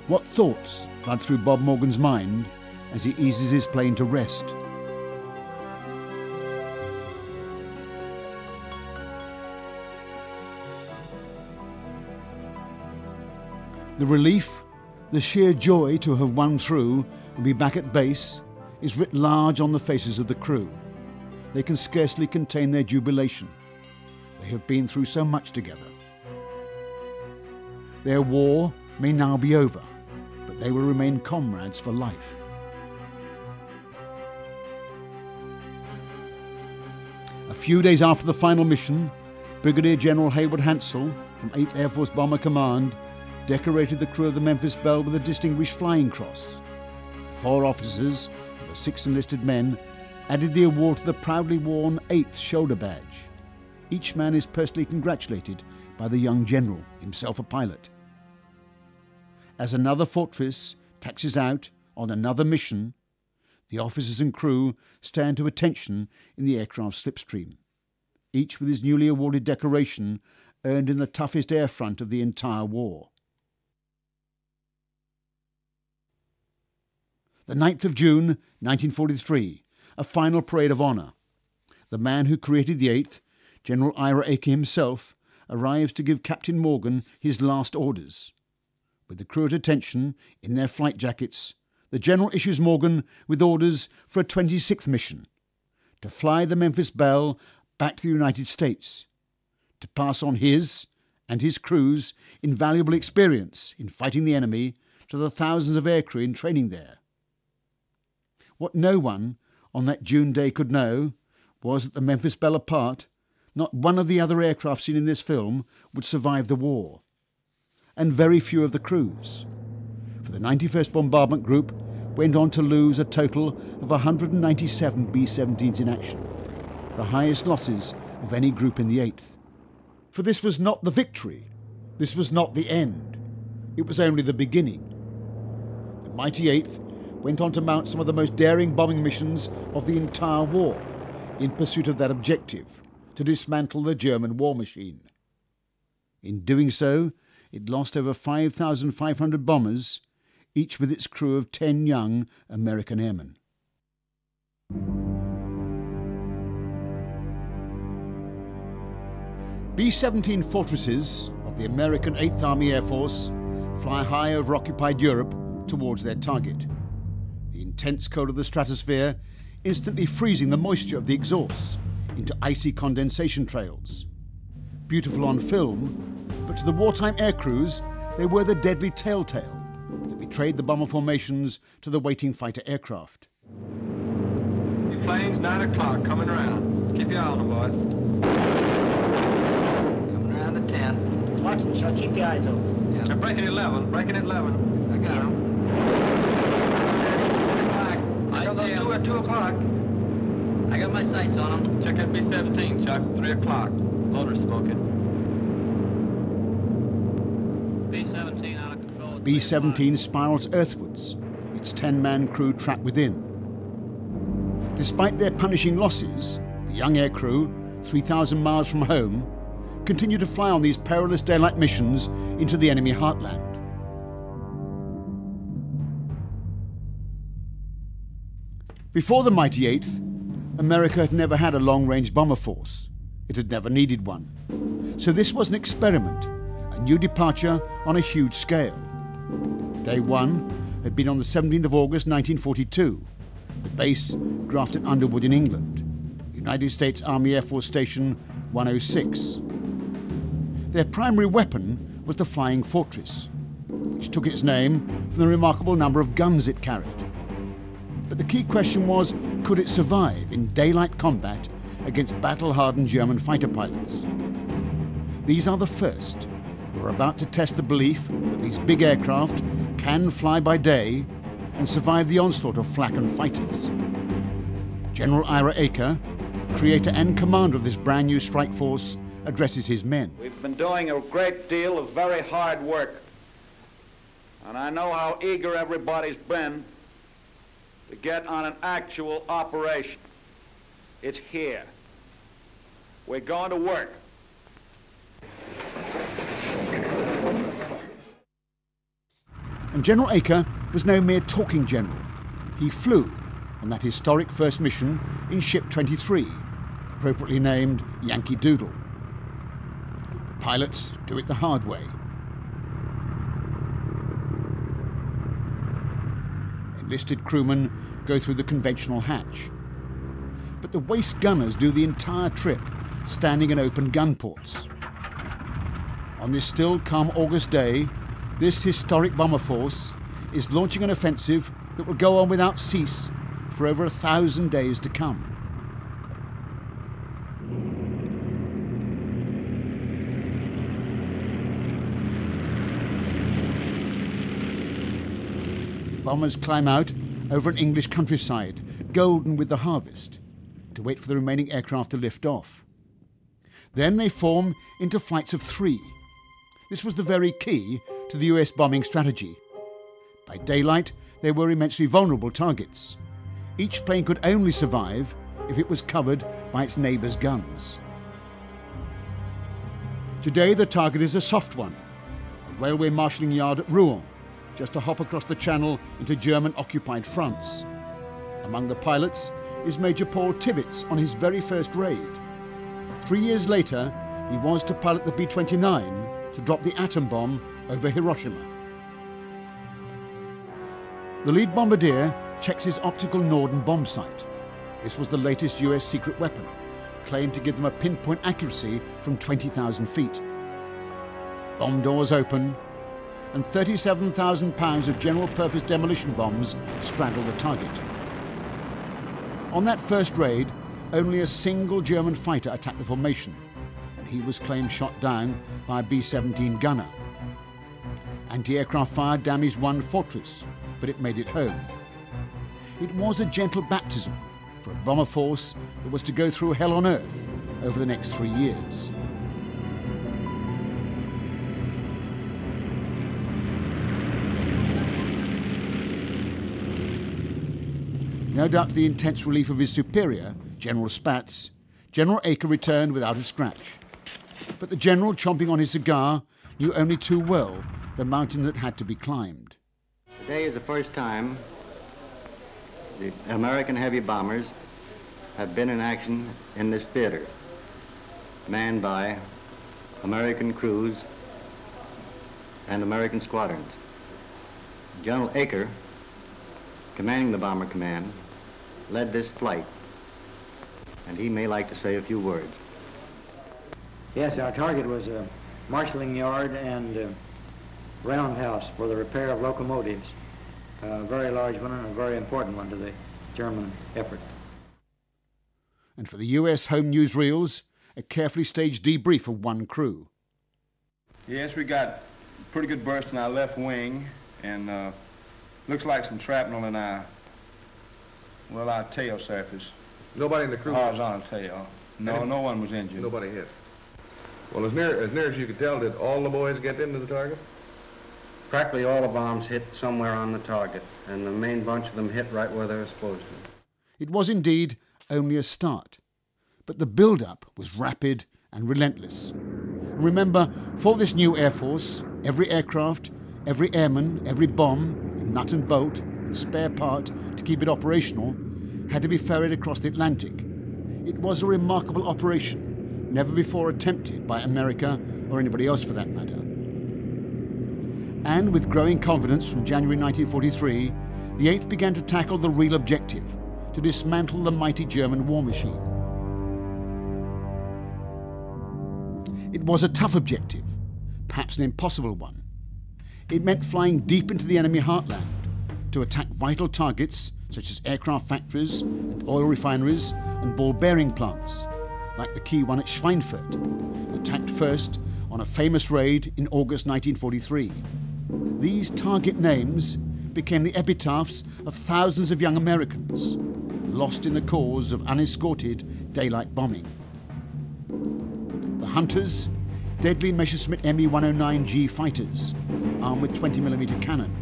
What thoughts flood through Bob Morgan's mind as he eases his plane to rest? The relief, the sheer joy to have won through and be back at base is writ large on the faces of the crew. They can scarcely contain their jubilation. They have been through so much together. Their war may now be over, but they will remain comrades for life. A few days after the final mission, Brigadier General Hayward Hansell from 8th Air Force Bomber Command decorated the crew of the Memphis Belle with a Distinguished Flying Cross. 4 officers of the 6 enlisted men added the award to the proudly worn 8th shoulder badge. Each man is personally congratulated by the young general, himself a pilot. As another fortress taxis out on another mission, the officers and crew stand to attention in the aircraft's slipstream, each with his newly awarded decoration earned in the toughest air front of the entire war. The 9th of June, 1943, a final parade of honour. The man who created the 8th, General Ira Acre himself, arrives to give Captain Morgan his last orders. With the crew at attention, in their flight jackets, the General issues Morgan with orders for a 26th mission, to fly the Memphis Belle back to the United States, to pass on his and his crew's invaluable experience in fighting the enemy to the thousands of aircrew in training there. What no one on that June day could know was that the Memphis Belle apart, not one of the other aircraft seen in this film would survive the war, and very few of the crews. For the 91st Bombardment Group went on to lose a total of 197 B-17s in action, the highest losses of any group in the 8th. For this was not the victory, this was not the end, it was only the beginning. The mighty 8th went on to mount some of the most daring bombing missions of the entire war in pursuit of that objective, to dismantle the German war machine. In doing so, it lost over 5,500 bombers, each with its crew of 10 young American airmen. B-17 Fortresses of the American 8th Army Air Force fly high over occupied Europe towards their target. The intense cold of the stratosphere instantly freezing the moisture of the exhausts into icy condensation trails. Beautiful on film, but to the wartime air crews, they were the deadly telltale that betrayed the bomber formations to the waiting fighter aircraft. Your plane's 9 o'clock, coming around. Keep your eye on them, boys. Coming around to 10. Watch them, Chuck. Keep your eyes open. Yeah. They're breaking at 11, breaking at 11. I got them. I got those 2 at 2 o'clock. I got my sights on them. Check that B-17, Chuck, 3 o'clock. Motor's smoking. B-17 out of control. The B-17 spirals earthwards, its 10-man crew trapped within. Despite their punishing losses, the young air crew, 3,000 miles from home, continue to fly on these perilous daylight missions into the enemy heartland. Before the mighty 8th, America had never had a long-range bomber force. It had never needed one. So this was an experiment, a new departure on a huge scale. Day 1 had been on the 17th of August 1942, the base grafted at Underwood in England, United States Army Air Force Station 106. Their primary weapon was the Flying Fortress, which took its name from the remarkable number of guns it carried. But the key question was, could it survive in daylight combat against battle-hardened German fighter pilots? These are the first who are about to test the belief that these big aircraft can fly by day and survive the onslaught of flak-and fighters. General Ira Acre, creator and commander of this brand new strike force, addresses his men. We've been doing a great deal of very hard work, and I know how eager everybody's been to get on an actual operation. It's here. We're going to work. And General Acre was no mere talking general. He flew on that historic first mission in Ship 23, appropriately named Yankee Doodle. The pilots do it the hard way. Enlisted crewmen go through the conventional hatch. But the waist gunners do the entire trip, standing in open gun ports. On this still calm August day, this historic bomber force is launching an offensive that will go on without cease for over 1,000 days to come. The bombers climb out over an English countryside, golden with the harvest, to wait for the remaining aircraft to lift off. Then they form into flights of 3. This was the very key to the US bombing strategy. By daylight, they were immensely vulnerable targets. Each plane could only survive if it was covered by its neighbour's guns. Today, the target is a soft one, a railway marshalling yard at Rouen, just a hop across the channel into German-occupied France. Among the pilots is Major Paul Tibbets on his very first raid. 3 years later, he was to pilot the B-29 to drop the atom bomb over Hiroshima. The lead bombardier checks his optical Norden bomb sight. This was the latest US secret weapon, claimed to give them a pinpoint accuracy from 20,000 feet. Bomb doors open, and 37,000 pounds of general-purpose demolition bombs straddle the target. On that first raid, only a single German fighter attacked the formation, and he was claimed shot down by a B-17 gunner. Anti-aircraft fire damaged one fortress, but it made it home. It was a gentle baptism for a bomber force that was to go through hell on earth over the next 3 years. No doubt to the intense relief of his superior, General Spaatz, General Acre returned without a scratch. But the general, chomping on his cigar, knew only too well the mountain that had to be climbed. Today is the first time the American heavy bombers have been in action in this theater, manned by American crews and American squadrons. General Acre, commanding the Bomber Command, led this flight, and he may like to say a few words. Yes, our target was a marshalling yard and a roundhouse for the repair of locomotives. A very large one and a very important one to the German effort. And for the US home newsreels, a carefully staged debrief of one crew. Yes, we got a pretty good burst in our left wing, and looks like some shrapnel in our tail surface. Nobody in the crew? Horizontal tail. No, no one was injured. Nobody hit. Well, as near as you could tell, did all the boys get into the target? Practically all the bombs hit somewhere on the target, and the main bunch of them hit right where they were supposed to. It was indeed only a start, but the build-up was rapid and relentless. And remember, for this new Air Force, every aircraft, every airman, every bomb, and nut and bolt, and spare part to keep it operational, had to be ferried across the Atlantic. It was a remarkable operation, never before attempted by America or anybody else for that matter. And with growing confidence from January 1943, the 8th began to tackle the real objective, to dismantle the mighty German war machine. It was a tough objective, perhaps an impossible one. It meant flying deep into the enemy heartland to attack vital targets such as aircraft factories and oil refineries and ball bearing plants, like the key one at Schweinfurt, attacked first on a famous raid in August 1943. These target names became the epitaphs of thousands of young Americans lost in the cause of unescorted daylight bombing. The Hunters, deadly Messerschmitt Me-109G fighters, armed with 20mm cannon.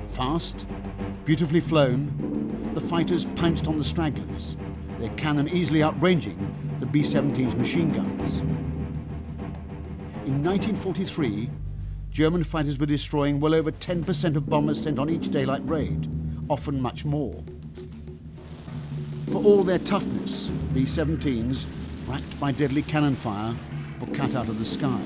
Fast, beautifully flown, the fighters pounced on the stragglers, their cannon easily outranging the B-17's machine guns. In 1943, German fighters were destroying well over 10% of bombers sent on each daylight raid, often much more. For all their toughness, B-17s, racked by deadly cannon fire, were cut out of the sky.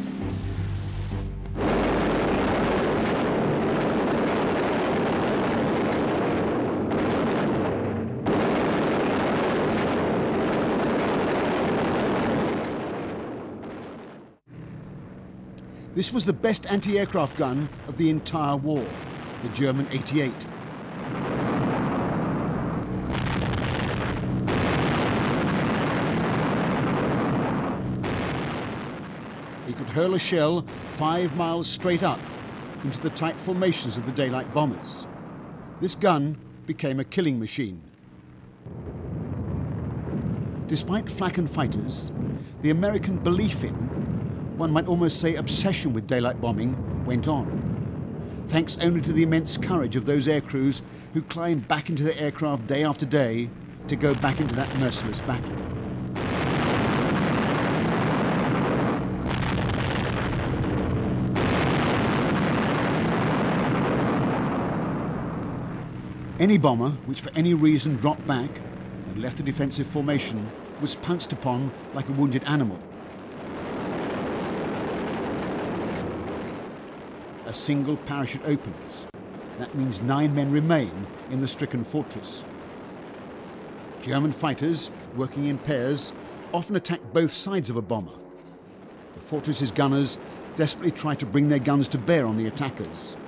This was the best anti-aircraft gun of the entire war, the German 88. He could hurl a shell 5 miles straight up into the tight formations of the daylight bombers. This gun became a killing machine. Despite flak and fighters, the American belief in, one might almost say obsession with daylight bombing, went on, thanks only to the immense courage of those aircrews who climbed back into their aircraft day after day to go back into that merciless battle. Any bomber which for any reason dropped back and left the defensive formation was pounced upon like a wounded animal. A single parachute opens. That means 9 men remain in the stricken fortress. German fighters, working in pairs, often attack both sides of a bomber. The fortress's gunners desperately try to bring their guns to bear on the attackers.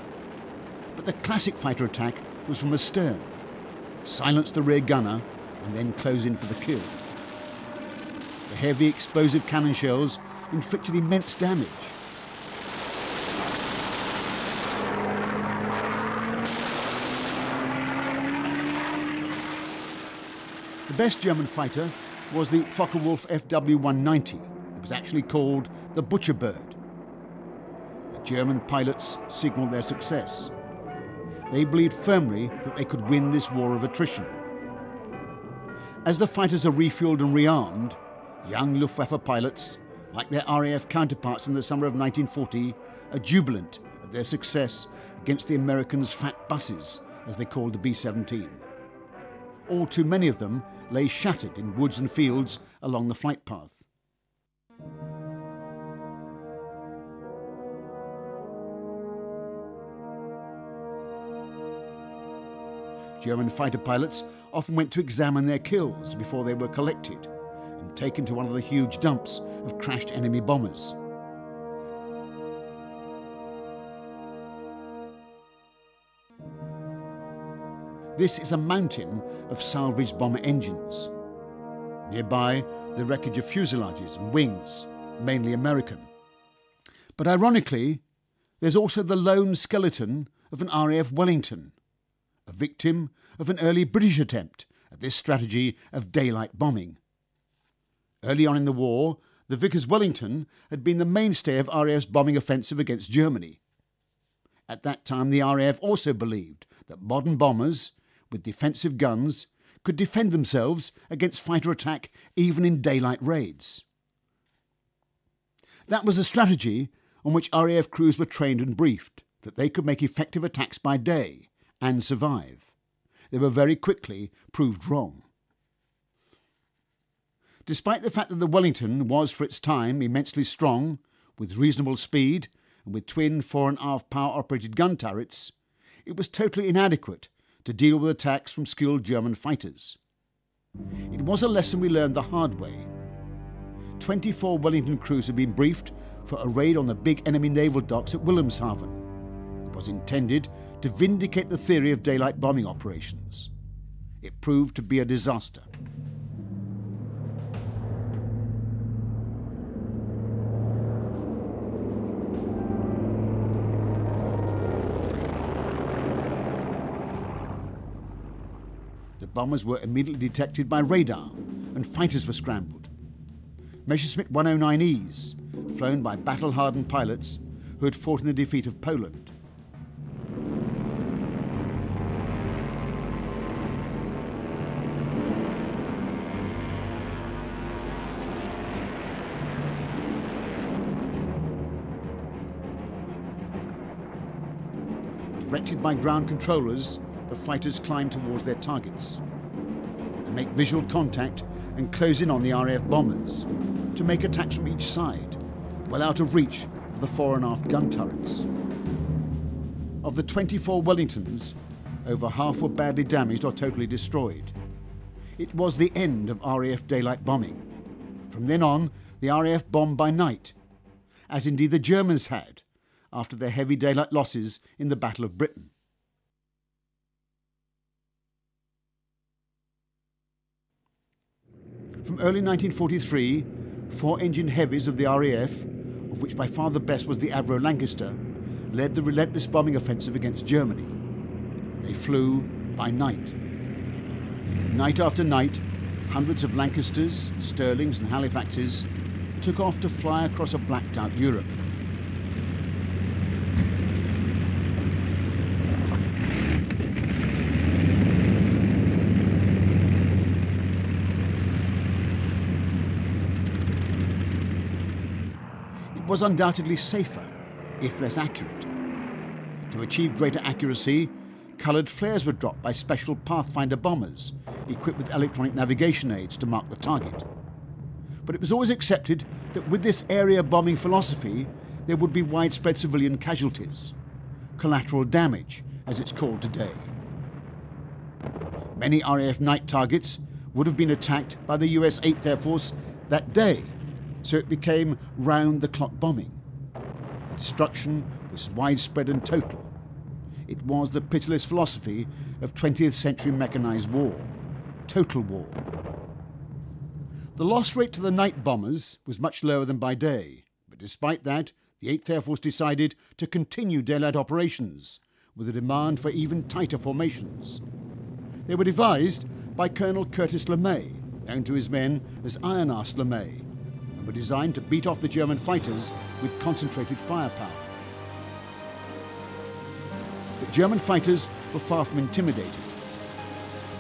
But the classic fighter attack was from astern. Silence the rear gunner and then close in for the kill. The heavy explosive cannon shells inflicted immense damage. The best German fighter was the Focke-Wulf FW-190. It was actually called the Butcher Bird. The German pilots signalled their success. They believed firmly that they could win this war of attrition. As the fighters are refueled and rearmed, young Luftwaffe pilots, like their RAF counterparts in the summer of 1940, are jubilant at their success against the Americans' fat buses, as they called the B-17. All too many of them lay shattered in woods and fields along the flight path. German fighter pilots often went to examine their kills before they were collected and taken to one of the huge dumps of crashed enemy bombers. This is a mountain of salvaged bomber engines. Nearby, the wreckage of fuselages and wings, mainly American. But ironically, there's also the lone skeleton of an RAF Wellington, a victim of an early British attempt at this strategy of daylight bombing. Early on in the war, the Vickers Wellington had been the mainstay of RAF's bombing offensive against Germany. At that time, the RAF also believed that modern bombers, with defensive guns, could defend themselves against fighter attack even in daylight raids. That was a strategy on which RAF crews were trained and briefed, that they could make effective attacks by day and survive. They were very quickly proved wrong. Despite the fact that the Wellington was for its time immensely strong, with reasonable speed and with twin fore and aft power-operated gun turrets, it was totally inadequate to deal with attacks from skilled German fighters. It was a lesson we learned the hard way. 24 Wellington crews had been briefed for a raid on the big enemy naval docks at Wilhelmshaven. It was intended to vindicate the theory of daylight bombing operations. It proved to be a disaster. The bombers were immediately detected by radar and fighters were scrambled. Messerschmitt 109Es, flown by battle-hardened pilots who had fought in the defeat of Poland. Directed by ground controllers, the fighters climb towards their targets. They make visual contact and close in on the RAF bombers to make attacks from each side, well out of reach of the fore and aft gun turrets. Of the 24 Wellingtons, over half were badly damaged or totally destroyed. It was the end of RAF daylight bombing. From then on, the RAF bombed by night, as indeed the Germans had, after their heavy daylight losses in the Battle of Britain. From early 1943, 4-engine heavies of the RAF, of which by far the best was the Avro Lancaster, led the relentless bombing offensive against Germany. They flew by night. Night after night, hundreds of Lancasters, Stirlings and Halifaxes took off to fly across a blacked-out Europe. It was undoubtedly safer, if less accurate. To achieve greater accuracy, coloured flares were dropped by special Pathfinder bombers, equipped with electronic navigation aids to mark the target. But it was always accepted that with this area bombing philosophy, there would be widespread civilian casualties, collateral damage, as it's called today. Many RAF night targets would have been attacked by the US 8th Air Force that day, so it became round-the-clock bombing. The destruction was widespread and total. It was the pitiless philosophy of 20th century mechanized war, total war. The loss rate to the night bombers was much lower than by day, but despite that, the 8th Air Force decided to continue daylight operations with a demand for even tighter formations. They were devised by Colonel Curtis LeMay, known to his men as Iron Arse LeMay, and were designed to beat off the German fighters with concentrated firepower. But German fighters were far from intimidated.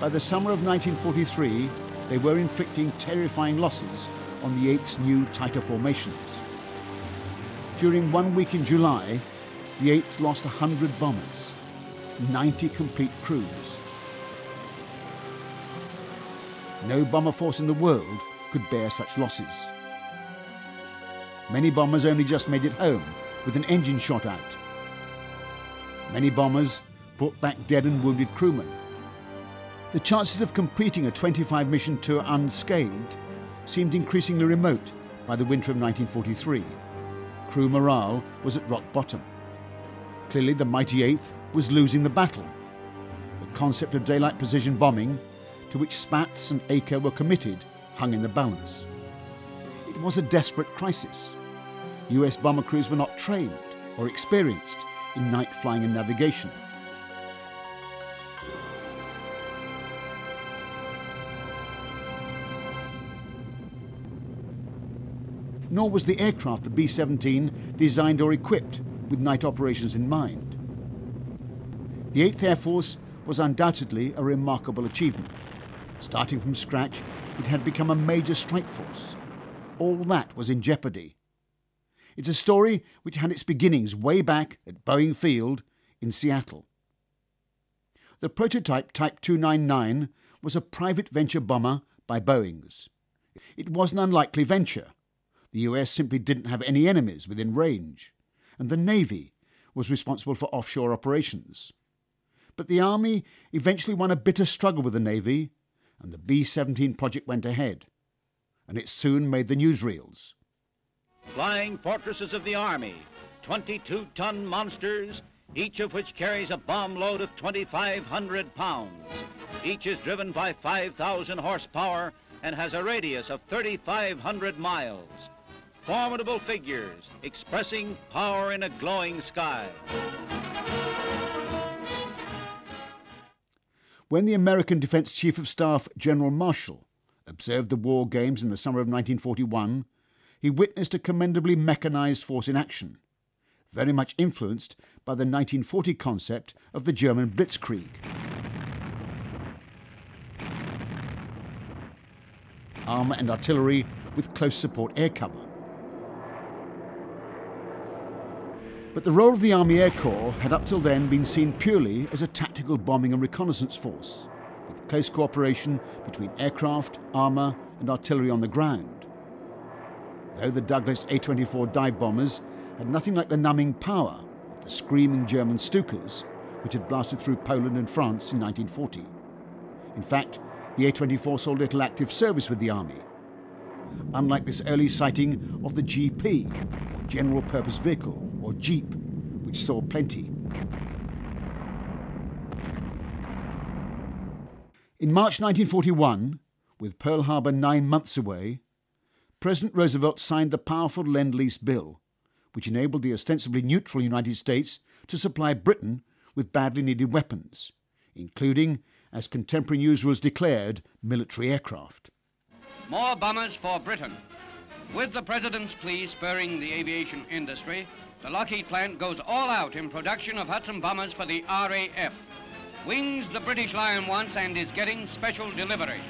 By the summer of 1943, they were inflicting terrifying losses on the 8th's new tighter formations. During 1 week in July, the 8th lost 100 bombers, 90 complete crews. No bomber force in the world could bear such losses. Many bombers only just made it home with an engine shot out. Many bombers brought back dead and wounded crewmen. The chances of completing a 25-mission tour unscathed seemed increasingly remote by the winter of 1943. Crew morale was at rock bottom. Clearly the mighty 8th was losing the battle. The concept of daylight precision bombing, to which Spatz and Acre were committed, hung in the balance. It was a desperate crisis. US bomber crews were not trained or experienced in night flying and navigation. Nor was the aircraft, the B-17, designed or equipped with night operations in mind. The 8th Air Force was undoubtedly a remarkable achievement. Starting from scratch, it had become a major strike force. All that was in jeopardy. It's a story which had its beginnings way back at Boeing Field in Seattle. The prototype Type 299 was a private venture bomber by Boeing's. It was an unlikely venture. The US simply didn't have any enemies within range, and the Navy was responsible for offshore operations. But the Army eventually won a bitter struggle with the Navy, and the B-17 project went ahead, and it soon made the newsreels. Flying fortresses of the Army, 22-ton monsters, each of which carries a bomb load of 2,500 pounds. Each is driven by 5,000 horsepower and has a radius of 3,500 miles. Formidable figures expressing power in a glowing sky. When the American Defense Chief of Staff, General Marshall, observed the war games in the summer of 1941, he witnessed a commendably mechanized force in action, very much influenced by the 1940 concept of the German Blitzkrieg. Armour and artillery with close support air cover. But the role of the Army Air Corps had up till then been seen purely as a tactical bombing and reconnaissance force, with close cooperation between aircraft, armour and artillery on the ground. Though the Douglas A-24 dive bombers had nothing like the numbing power of the screaming German Stukas, which had blasted through Poland and France in 1940. In fact, the A-24 saw little active service with the Army, unlike this early sighting of the GP, or General Purpose Vehicle, or Jeep, which saw plenty. In March 1941, with Pearl Harbor 9 months away, President Roosevelt signed the powerful Lend-Lease Bill, which enabled the ostensibly neutral United States to supply Britain with badly needed weapons, including, as contemporary newsreels declared, military aircraft. More bombers for Britain. With the President's plea spurring the aviation industry, the Lockheed plant goes all out in production of Hudson bombers for the RAF. Wings the British Lion wants and is getting special delivery.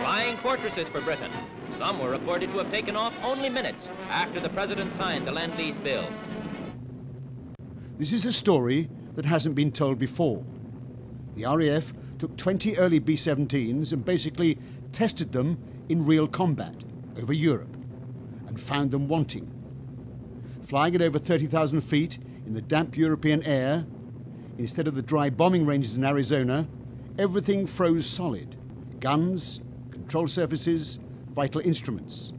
Flying fortresses for Britain. Some were reported to have taken off only minutes after the President signed the Lend-Lease Bill. This is a story that hasn't been told before. The RAF took 20 early B-17s and basically tested them in real combat over Europe and found them wanting. Flying at over 30,000 feet in the damp European air, instead of the dry bombing ranges in Arizona, everything froze solid. Guns, control surfaces, vital instruments.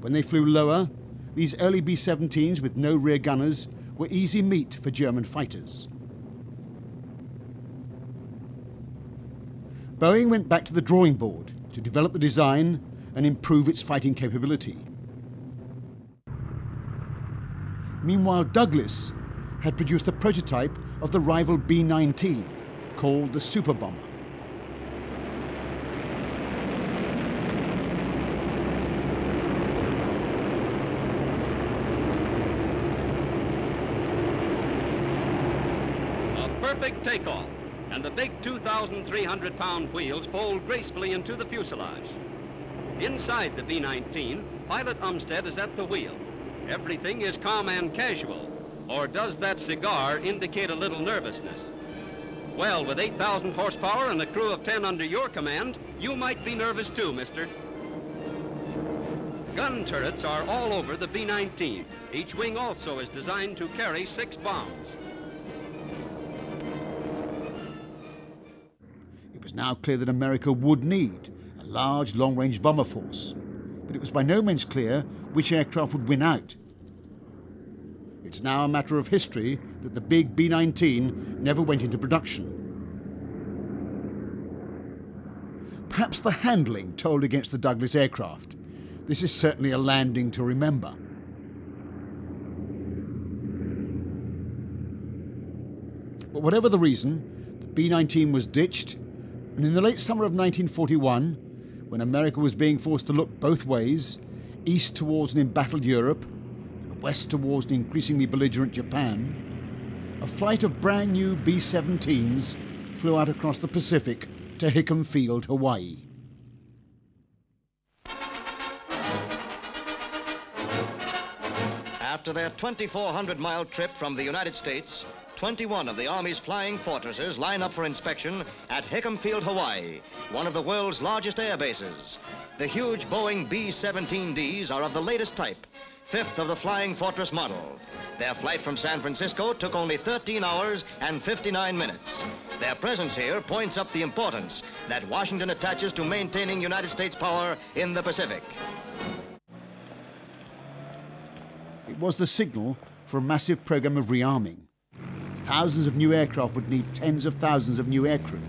When they flew lower, these early B-17s with no rear gunners were easy meat for German fighters. Boeing went back to the drawing board to develop the design and improve its fighting capability. Meanwhile, Douglas had produced a prototype of the rival B-19, called the Super Bomber. Perfect takeoff, and the big 2,300-pound wheels fold gracefully into the fuselage. Inside the B-19, Pilot Umstead is at the wheel. Everything is calm and casual. Or does that cigar indicate a little nervousness? Well, with 8,000 horsepower and a crew of 10 under your command, you might be nervous too, mister. Gun turrets are all over the B-19. Each wing also is designed to carry 6 bombs. It was now clear that America would need a large long-range bomber force, but it was by no means clear which aircraft would win out. It's now a matter of history that the big B-19 never went into production. Perhaps the handling told against the Douglas aircraft. This is certainly a landing to remember. But whatever the reason, the B-19 was ditched, and in the late summer of 1941, when America was being forced to look both ways, east towards an embattled Europe and west towards an increasingly belligerent Japan, a flight of brand new B-17s flew out across the Pacific to Hickam Field, Hawaii. After their 2,400-mile trip from the United States, 21 of the Army's flying fortresses line up for inspection at Hickam Field, Hawaii, one of the world's largest air bases. The huge Boeing B-17Ds are of the latest type, 5th of the Flying Fortress model. Their flight from San Francisco took only 13 hours and 59 minutes. Their presence here points up the importance that Washington attaches to maintaining United States power in the Pacific. It was the signal for a massive program of rearming. Thousands of new aircraft would need tens of thousands of new aircrew.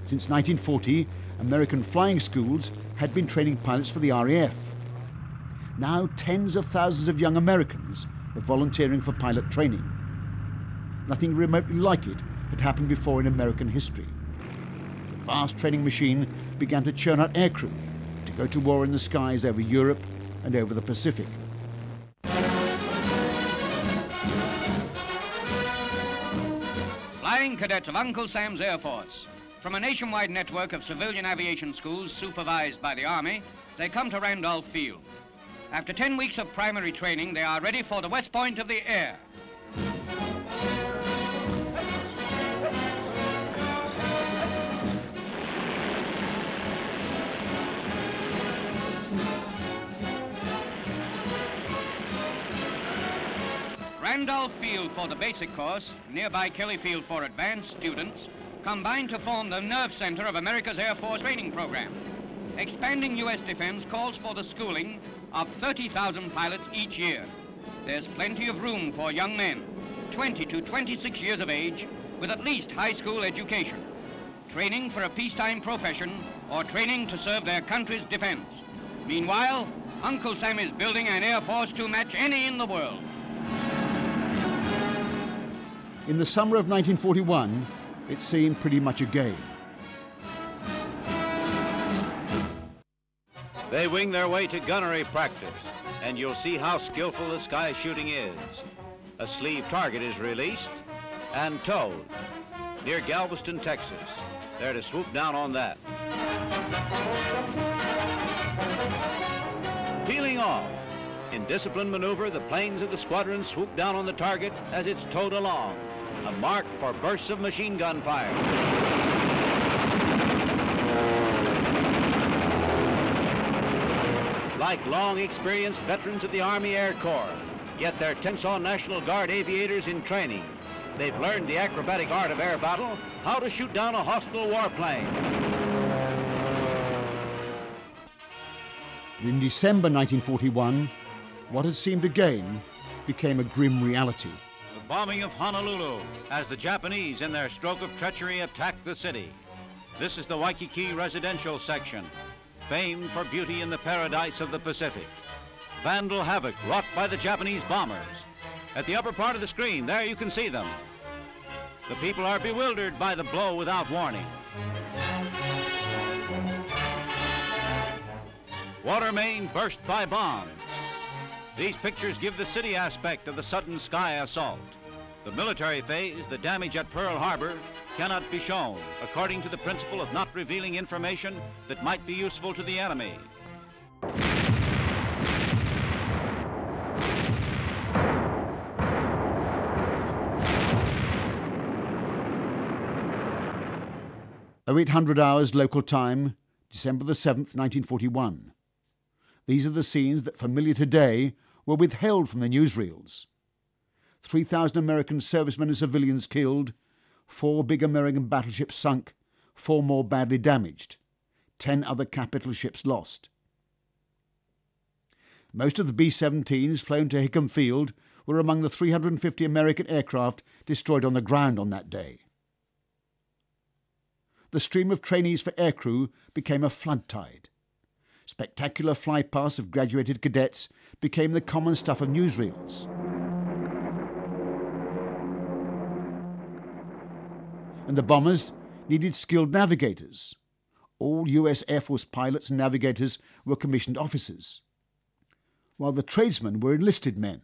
Since 1940, American flying schools had been training pilots for the RAF. Now tens of thousands of young Americans were volunteering for pilot training. Nothing remotely like it had happened before in American history. The vast training machine began to churn out aircrew to go to war in the skies over Europe and over the Pacific. Flying cadets of Uncle Sam's Air Force. From a nationwide network of civilian aviation schools supervised by the Army, they come to Randolph Field. After 10 weeks of primary training, they are ready for the West Point of the air. Randolph Field for the basic course, nearby Kelly Field for advanced students, combine to form the nerve center of America's Air Force training program. Expanding U.S. defense calls for the schooling of 30,000 pilots each year. There's plenty of room for young men, 20 to 26 years of age, with at least high school education, training for a peacetime profession or training to serve their country's defense. Meanwhile, Uncle Sam is building an Air Force to match any in the world. In the summer of 1941, it seemed pretty much a game. They wing their way to gunnery practice, and you'll see how skillful the sky shooting is. A sleeve target is released and towed near Galveston, Texas. They're to swoop down on that. Peeling off. In disciplined maneuver, the planes of the squadron swoop down on the target as it's towed along, a mark for bursts of machine gun fire. Like long experienced veterans of the Army Air Corps, yet they're Tensaw National Guard aviators in training. They've learned the acrobatic art of air battle, how to shoot down a hostile warplane. In December 1941, what had seemed a game became a grim reality. The bombing of Honolulu as the Japanese, in their stroke of treachery, attacked the city. This is the Waikiki residential section, famed for beauty in the paradise of the Pacific. Vandal havoc wrought by the Japanese bombers. At the upper part of the screen, there you can see them. The people are bewildered by the blow without warning. Water main burst by bombs. These pictures give the city aspect of the sudden sky assault. The military phase, the damage at Pearl Harbor, cannot be shown, according to the principle of not revealing information that might be useful to the enemy. Oh, 800 hours local time, December the 7th, 1941. These are the scenes that, familiar today, were withheld from the newsreels. 3,000 American servicemen and civilians killed, 4 big American battleships sunk, 4 more badly damaged, 10 other capital ships lost. Most of the B-17s flown to Hickam Field were among the 350 American aircraft destroyed on the ground on that day. The stream of trainees for aircrew became a flood tide. Spectacular flypasts of graduated cadets became the common stuff of newsreels. And the bombers needed skilled navigators. All US Air Force pilots and navigators were commissioned officers, while the tradesmen were enlisted men.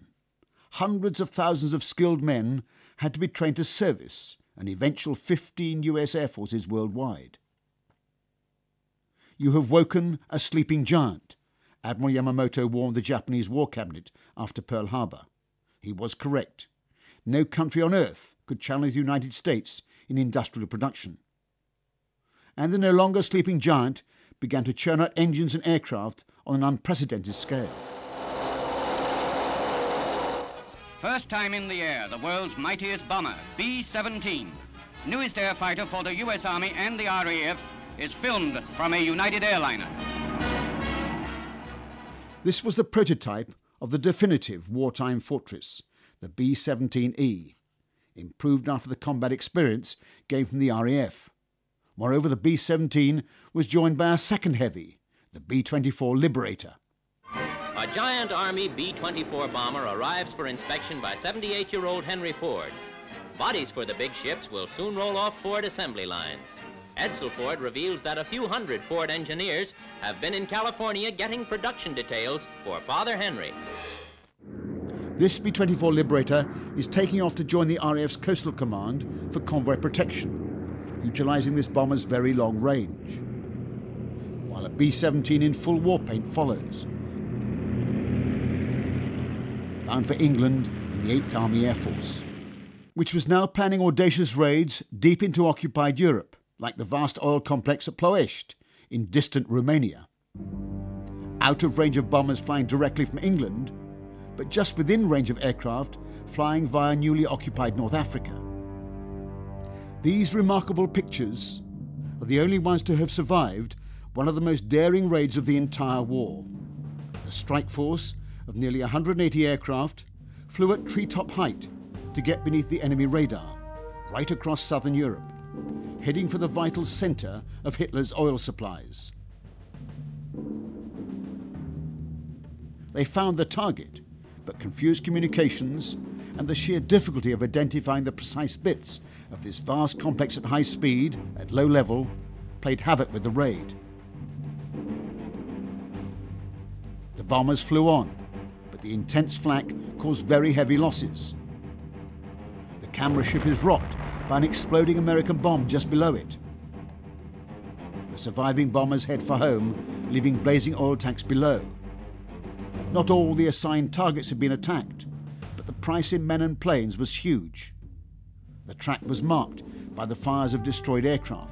Hundreds of thousands of skilled men had to be trained to service an eventual 15 US Air Forces worldwide. You have woken a sleeping giant, Admiral Yamamoto warned the Japanese War Cabinet after Pearl Harbor. He was correct. No country on earth could challenge the United States in industrial production. And the no longer sleeping giant began to churn out engines and aircraft on an unprecedented scale. First time in the air, the world's mightiest bomber, B-17, newest air fighter for the U.S. Army and the RAF, is filmed from a United airliner. This was the prototype of the definitive wartime fortress, the B-17E, improved after the combat experience gained from the RAF. Moreover, the B-17 was joined by a second heavy, the B-24 Liberator. A giant Army B-24 bomber arrives for inspection by 78-year-old Henry Ford. Bodies for the big ships will soon roll off Ford assembly lines. Edsel Ford reveals that a few hundred Ford engineers have been in California getting production details for Father Henry. This B-24 Liberator is taking off to join the RAF's Coastal Command for convoy protection, utilising this bomber's very long range. While a B-17 in full war paint follows, bound for England and the 8th Army Air Force, which was now planning audacious raids deep into occupied Europe, like the vast oil complex at Ploiești in distant Romania. Out of range of bombers flying directly from England, but just within range of aircraft flying via newly occupied North Africa. These remarkable pictures are the only ones to have survived one of the most daring raids of the entire war. The strike force of nearly 180 aircraft flew at treetop height to get beneath the enemy radar, right across southern Europe, heading for the vital centre of Hitler's oil supplies. They found the target, but confused communications and the sheer difficulty of identifying the precise bits of this vast complex at high speed, at low level, played havoc with the raid. The bombers flew on, but the intense flak caused very heavy losses. The camera ship is rocked by an exploding American bomb just below it. The surviving bombers head for home, leaving blazing oil tanks below. Not all the assigned targets had been attacked, but the price in men and planes was huge. The track was marked by the fires of destroyed aircraft.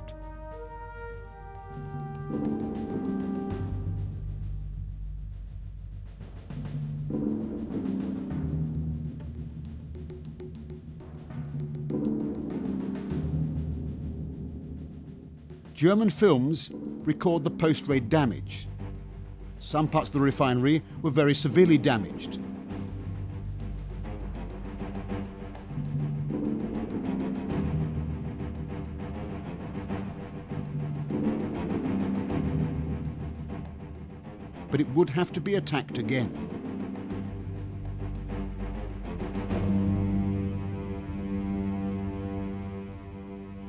German films record the post-raid damage. Some parts of the refinery were very severely damaged. But it would have to be attacked again.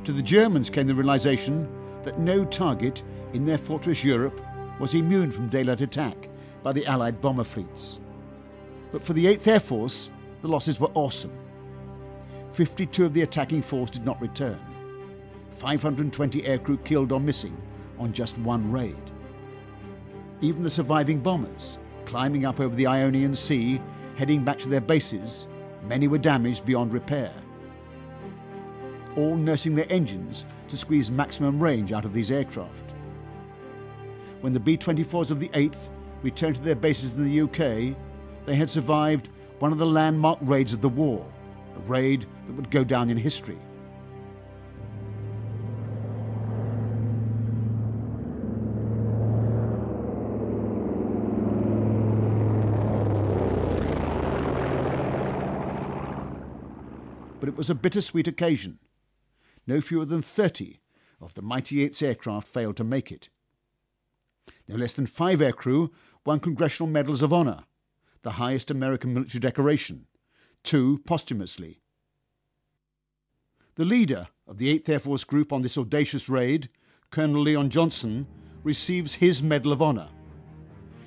To the Germans came the realization that no target in their fortress Europe was immune from daylight attack by the Allied bomber fleets. But for the 8th Air Force, the losses were awesome. 52 of the attacking force did not return. 520 aircrew killed or missing on just one raid. Even the surviving bombers, climbing up over the Ionian Sea, heading back to their bases, many were damaged beyond repair. All nursing their engines to squeeze maximum range out of these aircraft. When the B-24s of the 8th returned to their bases in the UK, they had survived one of the landmark raids of the war, a raid that would go down in history. But it was a bittersweet occasion. No fewer than 30 of the mighty 8's aircraft failed to make it. No less than 5 aircrew won Congressional Medals of Honor, the highest American military decoration, 2 posthumously. The leader of the 8th Air Force Group on this audacious raid, Colonel Leon Johnson, receives his Medal of Honor.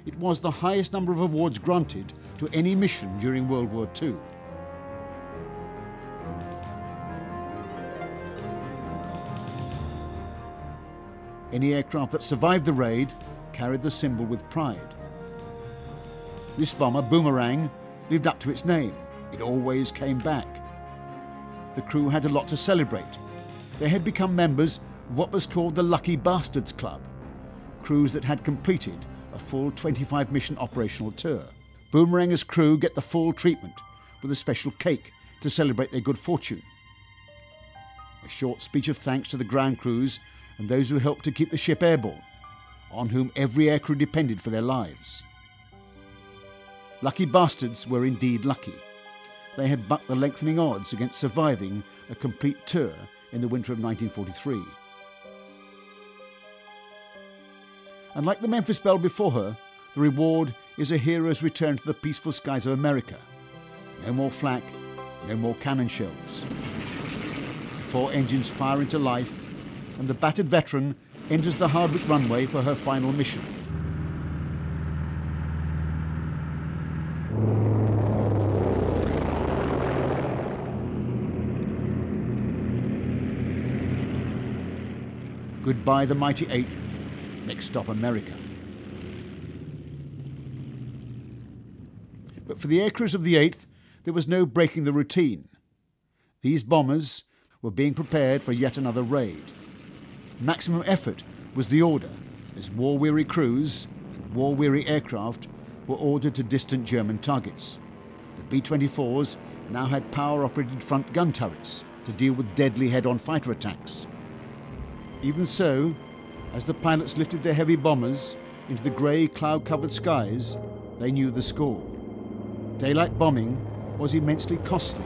It was the highest number of awards granted to any mission during World War II. Any aircraft that survived the raid carried the symbol with pride. This bomber, Boomerang, lived up to its name. It always came back. The crew had a lot to celebrate. They had become members of what was called the Lucky Bastards Club, crews that had completed a full 25-mission operational tour. Boomerang's crew get the full treatment with a special cake to celebrate their good fortune. A short speech of thanks to the ground crews and those who helped to keep the ship airborne, on whom every aircrew depended for their lives. Lucky bastards were indeed lucky. They had bucked the lengthening odds against surviving a complete tour in the winter of 1943. And like the Memphis Belle before her, the reward is a hero's return to the peaceful skies of America. No more flak, no more cannon shells. The 4 engines fire into life, and the battered veteran enters the Hardwick runway for her final mission. Goodbye the mighty 8th, Next stop, America. But for the aircrews of the 8th, there was no breaking the routine. These bombers were being prepared for yet another raid. Maximum effort was the order, as war-weary crews and war-weary aircraft were ordered to distant German targets. The B-24s now had power-operated front gun turrets to deal with deadly head-on fighter attacks. Even so, as the pilots lifted their heavy bombers into the grey, cloud-covered skies, they knew the score. Daylight bombing was immensely costly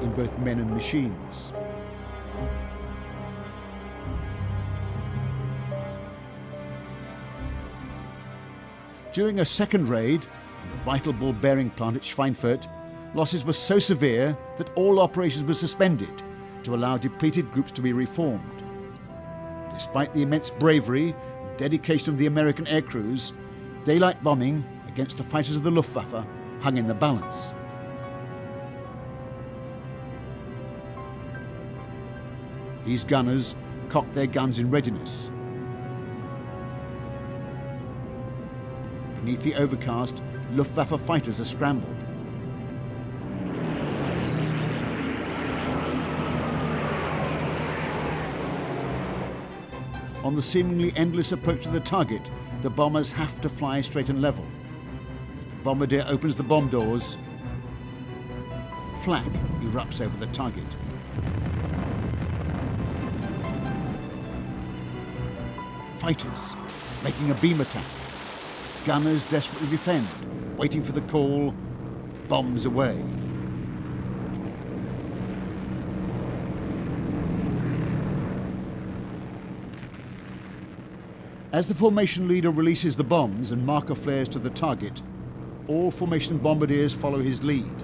in both men and machines. During a second raid on the vital ball bearing plant at Schweinfurt, losses were so severe that all operations were suspended to allow depleted groups to be reformed. Despite the immense bravery and dedication of the American aircrews, daylight bombing against the fighters of the Luftwaffe hung in the balance. These gunners cocked their guns in readiness. Beneath the overcast, Luftwaffe fighters are scrambled. On the seemingly endless approach to the target, the bombers have to fly straight and level. As the bombardier opens the bomb doors, flak erupts over the target. Fighters making a beam attack. Gunners desperately defend, waiting for the call, bombs away. As the formation leader releases the bombs and marker flares to the target, all formation bombardiers follow his lead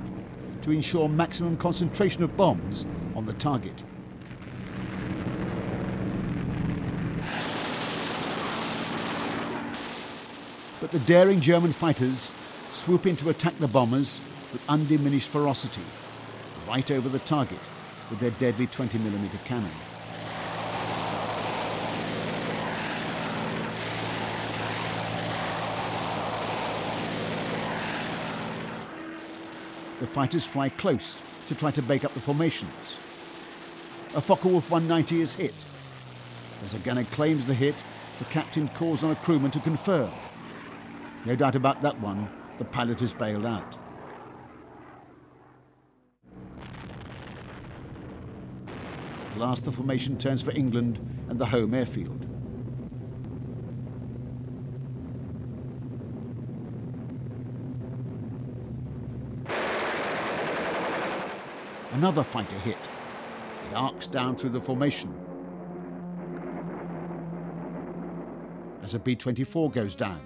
to ensure maximum concentration of bombs on the target. But the daring German fighters swoop in to attack the bombers with undiminished ferocity, right over the target with their deadly 20mm cannon. The fighters fly close to try to break up the formations. A Focke-Wulf 190 is hit. As a gunner claims the hit, the captain calls on a crewman to confirm. No doubt about that one, the pilot is bailed out. At last the formation turns for England and the home airfield. Another fighter hit. It arcs down through the formation. As a B-24 goes down.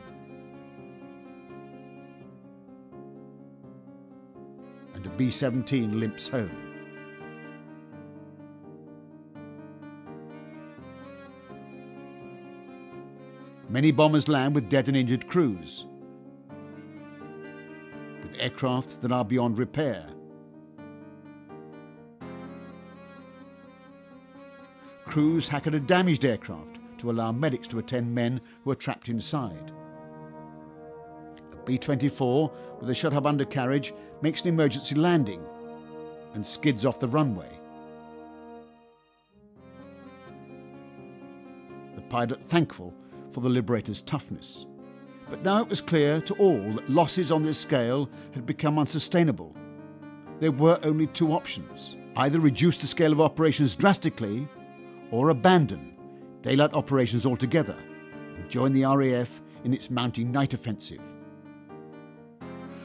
And a B-17 limps home. Many bombers land with dead and injured crews, with aircraft that are beyond repair. Crews hack at a damaged aircraft to allow medics to attend men who are trapped inside. A B-24 with a shut-up undercarriage makes an emergency landing and skids off the runway. The pilot thankful for the Liberator's toughness. But now it was clear to all that losses on this scale had become unsustainable. There were only two options: either reduce the scale of operations drastically or abandon daylight operations altogether and join the RAF in its mounting night offensive.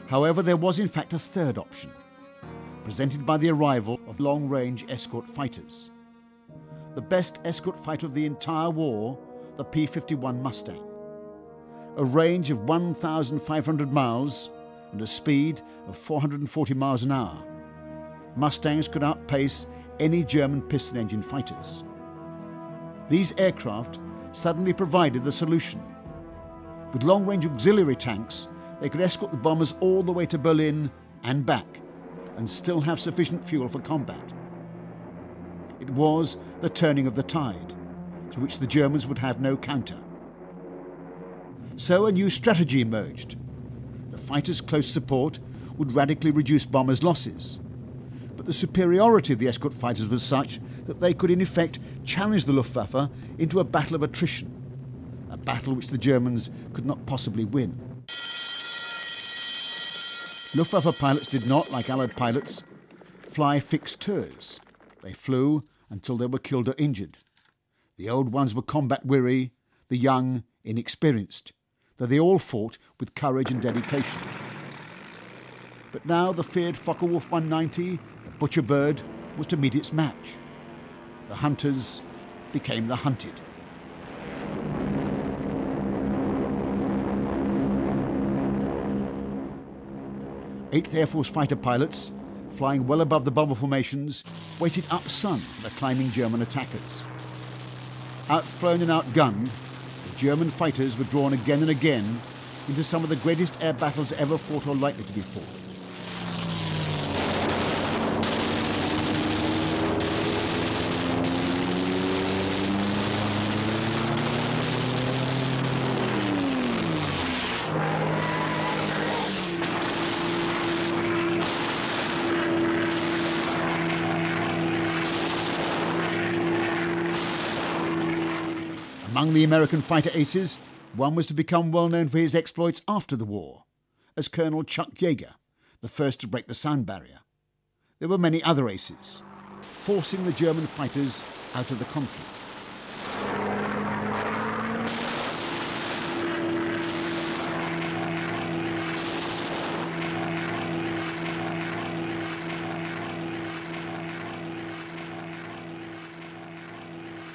However, there was in fact a third option, presented by the arrival of long-range escort fighters. The best escort fighter of the entire war, the P-51 Mustang. A range of 1,500 miles and a speed of 440 miles an hour. Mustangs could outpace any German piston-engine fighters. These aircraft suddenly provided the solution. With long-range auxiliary tanks, they could escort the bombers all the way to Berlin and back, and still have sufficient fuel for combat. It was the turning of the tide, to which the Germans would have no counter. So a new strategy emerged. The fighters' close support would radically reduce bombers' losses. But the superiority of the escort fighters was such that they could in effect challenge the Luftwaffe into a battle of attrition, a battle which the Germans could not possibly win. Luftwaffe pilots did not, like Allied pilots, fly fixed tours. They flew until they were killed or injured. The old ones were combat weary, the young inexperienced, though they all fought with courage and dedication. But now the feared Focke-Wulf 190, the butcher bird, was to meet its match. The hunters became the hunted. 8th Air Force fighter pilots, flying well above the bomber formations, waited up-sun for the climbing German attackers. Outflown and outgunned, the German fighters were drawn again and again into some of the greatest air battles ever fought or likely to be fought. Among the American fighter aces, one was to become well known for his exploits after the war, as Colonel Chuck Yeager, the first to break the sound barrier. There were many other aces, forcing the German fighters out of the conflict.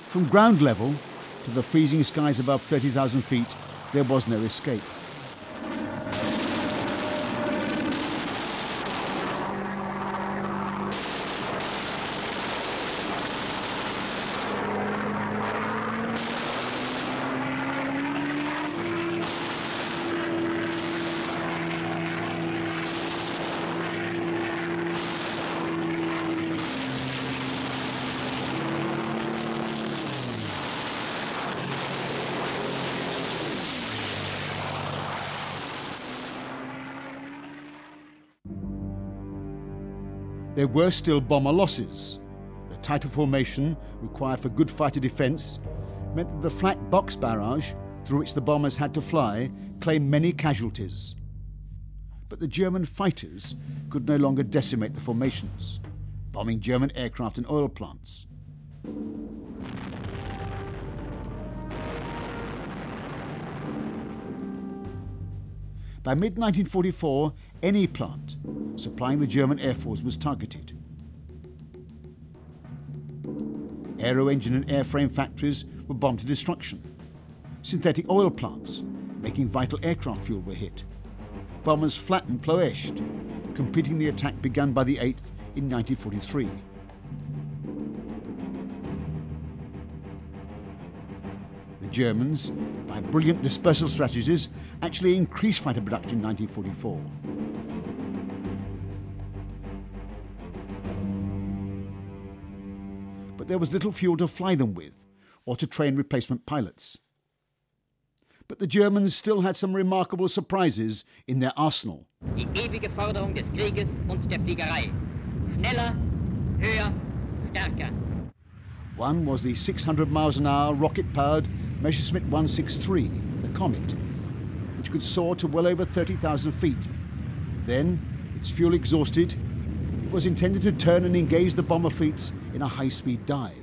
From ground level to the freezing skies above 30,000 feet, there was no escape. There were still bomber losses. The tighter formation required for good fighter defence meant that the flat box barrage through which the bombers had to fly claimed many casualties. But the German fighters could no longer decimate the formations, bombing German aircraft and oil plants. By mid-1944, any plant supplying the German Air Force was targeted. Aero engine and airframe factories were bombed to destruction. Synthetic oil plants, making vital aircraft fuel, were hit. Bombers flattened Ploiești, completing the attack begun by the 8th in 1943. The Germans, by brilliant dispersal strategies, actually increased fighter production in 1944. But there was little fuel to fly them with, or to train replacement pilots. But the Germans still had some remarkable surprises in their arsenal. Die ewige Forderung des Krieges und der Fliegerei. Schneller, höher, stärker. One was the 600 miles an hour rocket-powered Messerschmitt 163, the Comet, which could soar to well over 30,000 feet. Then, its fuel exhausted, it was intended to turn and engage the bomber fleets in a high-speed dive.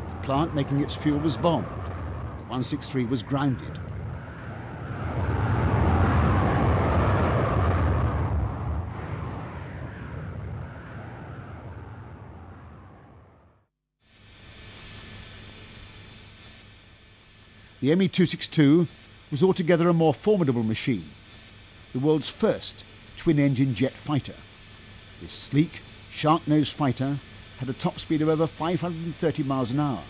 The plant making its fuel was bombed. The 163 was grounded. The Me-262 was altogether a more formidable machine, the world's first twin-engine jet fighter. This sleek, shark-nosed fighter had a top speed of over 530 miles an hour,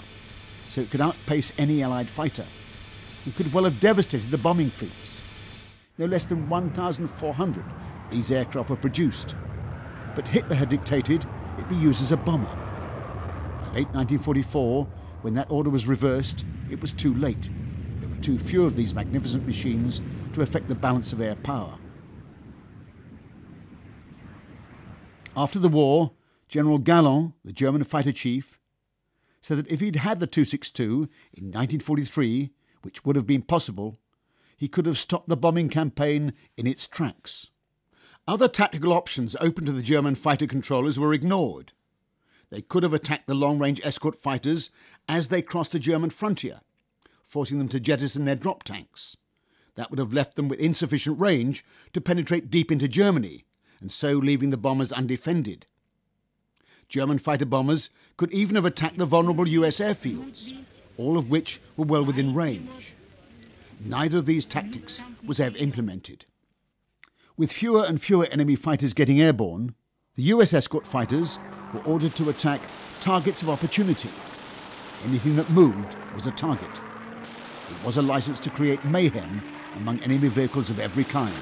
so it could outpace any Allied fighter, and could well have devastated the bombing fleets. No less than 1,400 of these aircraft were produced, but Hitler had dictated it be used as a bomber. By late 1944, when that order was reversed, it was too late. There were too few of these magnificent machines to affect the balance of air power. After the war, General Galland, the German fighter chief, said that if he'd had the 262 in 1943, which would have been possible, he could have stopped the bombing campaign in its tracks. Other tactical options open to the German fighter controllers were ignored. They could have attacked the long-range escort fighters as they crossed the German frontier, forcing them to jettison their drop tanks. That would have left them with insufficient range to penetrate deep into Germany, and so leaving the bombers undefended. German fighter bombers could even have attacked the vulnerable US airfields, all of which were well within range. Neither of these tactics was ever implemented. With fewer and fewer enemy fighters getting airborne, the US escort fighters were ordered to attack targets of opportunity. Anything that moved was a target. It was a license to create mayhem among enemy vehicles of every kind.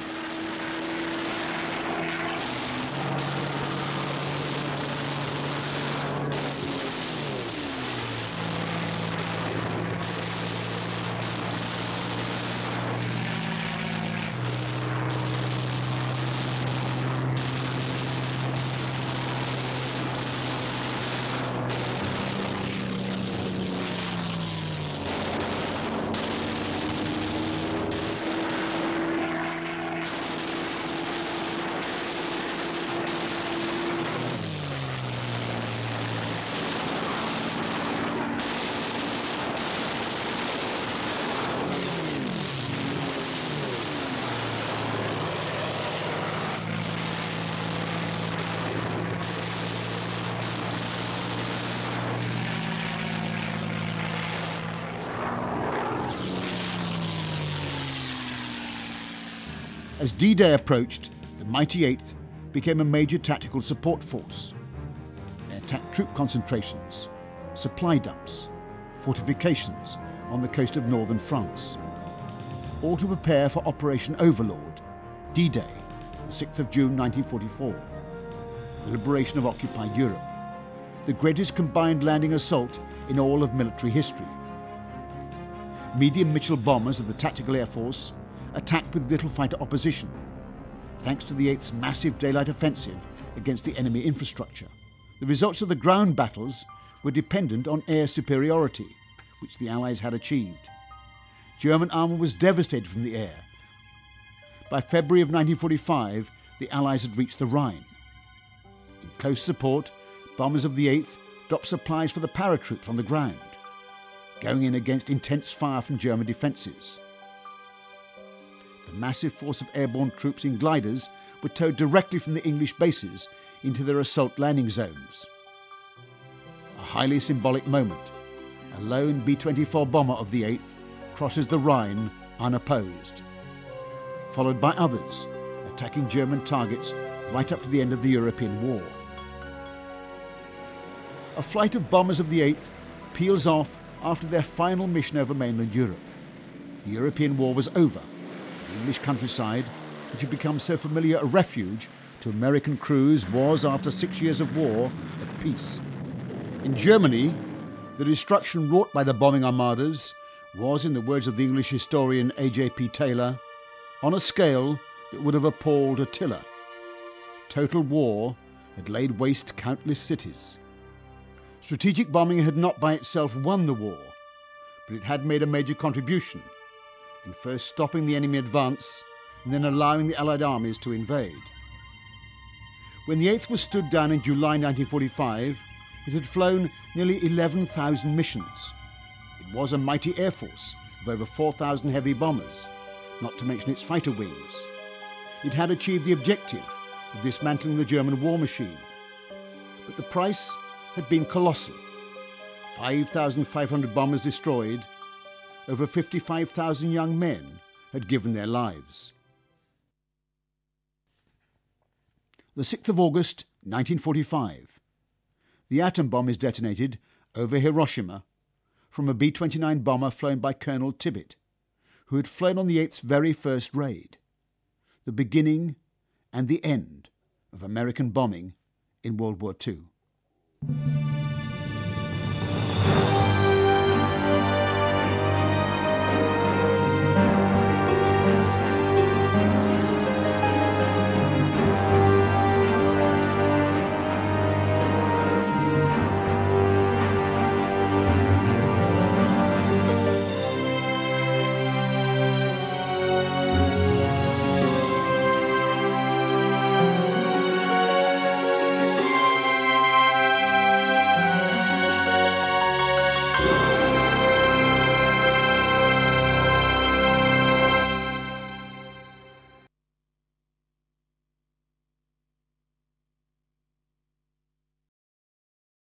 As D-Day approached, the mighty 8th became a major tactical support force. They attacked troop concentrations, supply dumps, fortifications on the coast of northern France, all to prepare for Operation Overlord, D-Day, the 6th of June 1944, the liberation of occupied Europe, the greatest combined landing assault in all of military history. Medium Mitchell bombers of the Tactical Air Force attacked with little fighter opposition, thanks to the 8th's massive daylight offensive against the enemy infrastructure. The results of the ground battles were dependent on air superiority, which the Allies had achieved. German armour was devastated from the air. By February of 1945, the Allies had reached the Rhine. In close support, bombers of the 8th dropped supplies for the paratroops on the ground, going in against intense fire from German defences. The massive force of airborne troops in gliders were towed directly from the English bases into their assault landing zones. A highly symbolic moment. A lone B-24 bomber of the 8th crosses the Rhine unopposed, followed by others attacking German targets right up to the end of the European War. A flight of bombers of the 8th peels off after their final mission over mainland Europe. The European War was over. The English countryside, which had become so familiar a refuge to American crews, was, after 6 years of war, at peace. In Germany, the destruction wrought by the bombing armadas was, in the words of the English historian A.J.P. Taylor, on a scale that would have appalled Attila. Total war had laid waste countless cities. Strategic bombing had not by itself won the war, but it had made a major contribution in first stopping the enemy advance and then allowing the Allied armies to invade. When the 8th was stood down in July 1945, it had flown nearly 11,000 missions. It was a mighty air force of over 4,000 heavy bombers, not to mention its fighter wings. It had achieved the objective of dismantling the German war machine. But the price had been colossal. 5,500 bombers destroyed, over 55,000 young men had given their lives. The 6th of August, 1945. The atom bomb is detonated over Hiroshima from a B-29 bomber flown by Colonel Tibbett, who had flown on the 8th's very first raid, the beginning and the end of American bombing in World War II.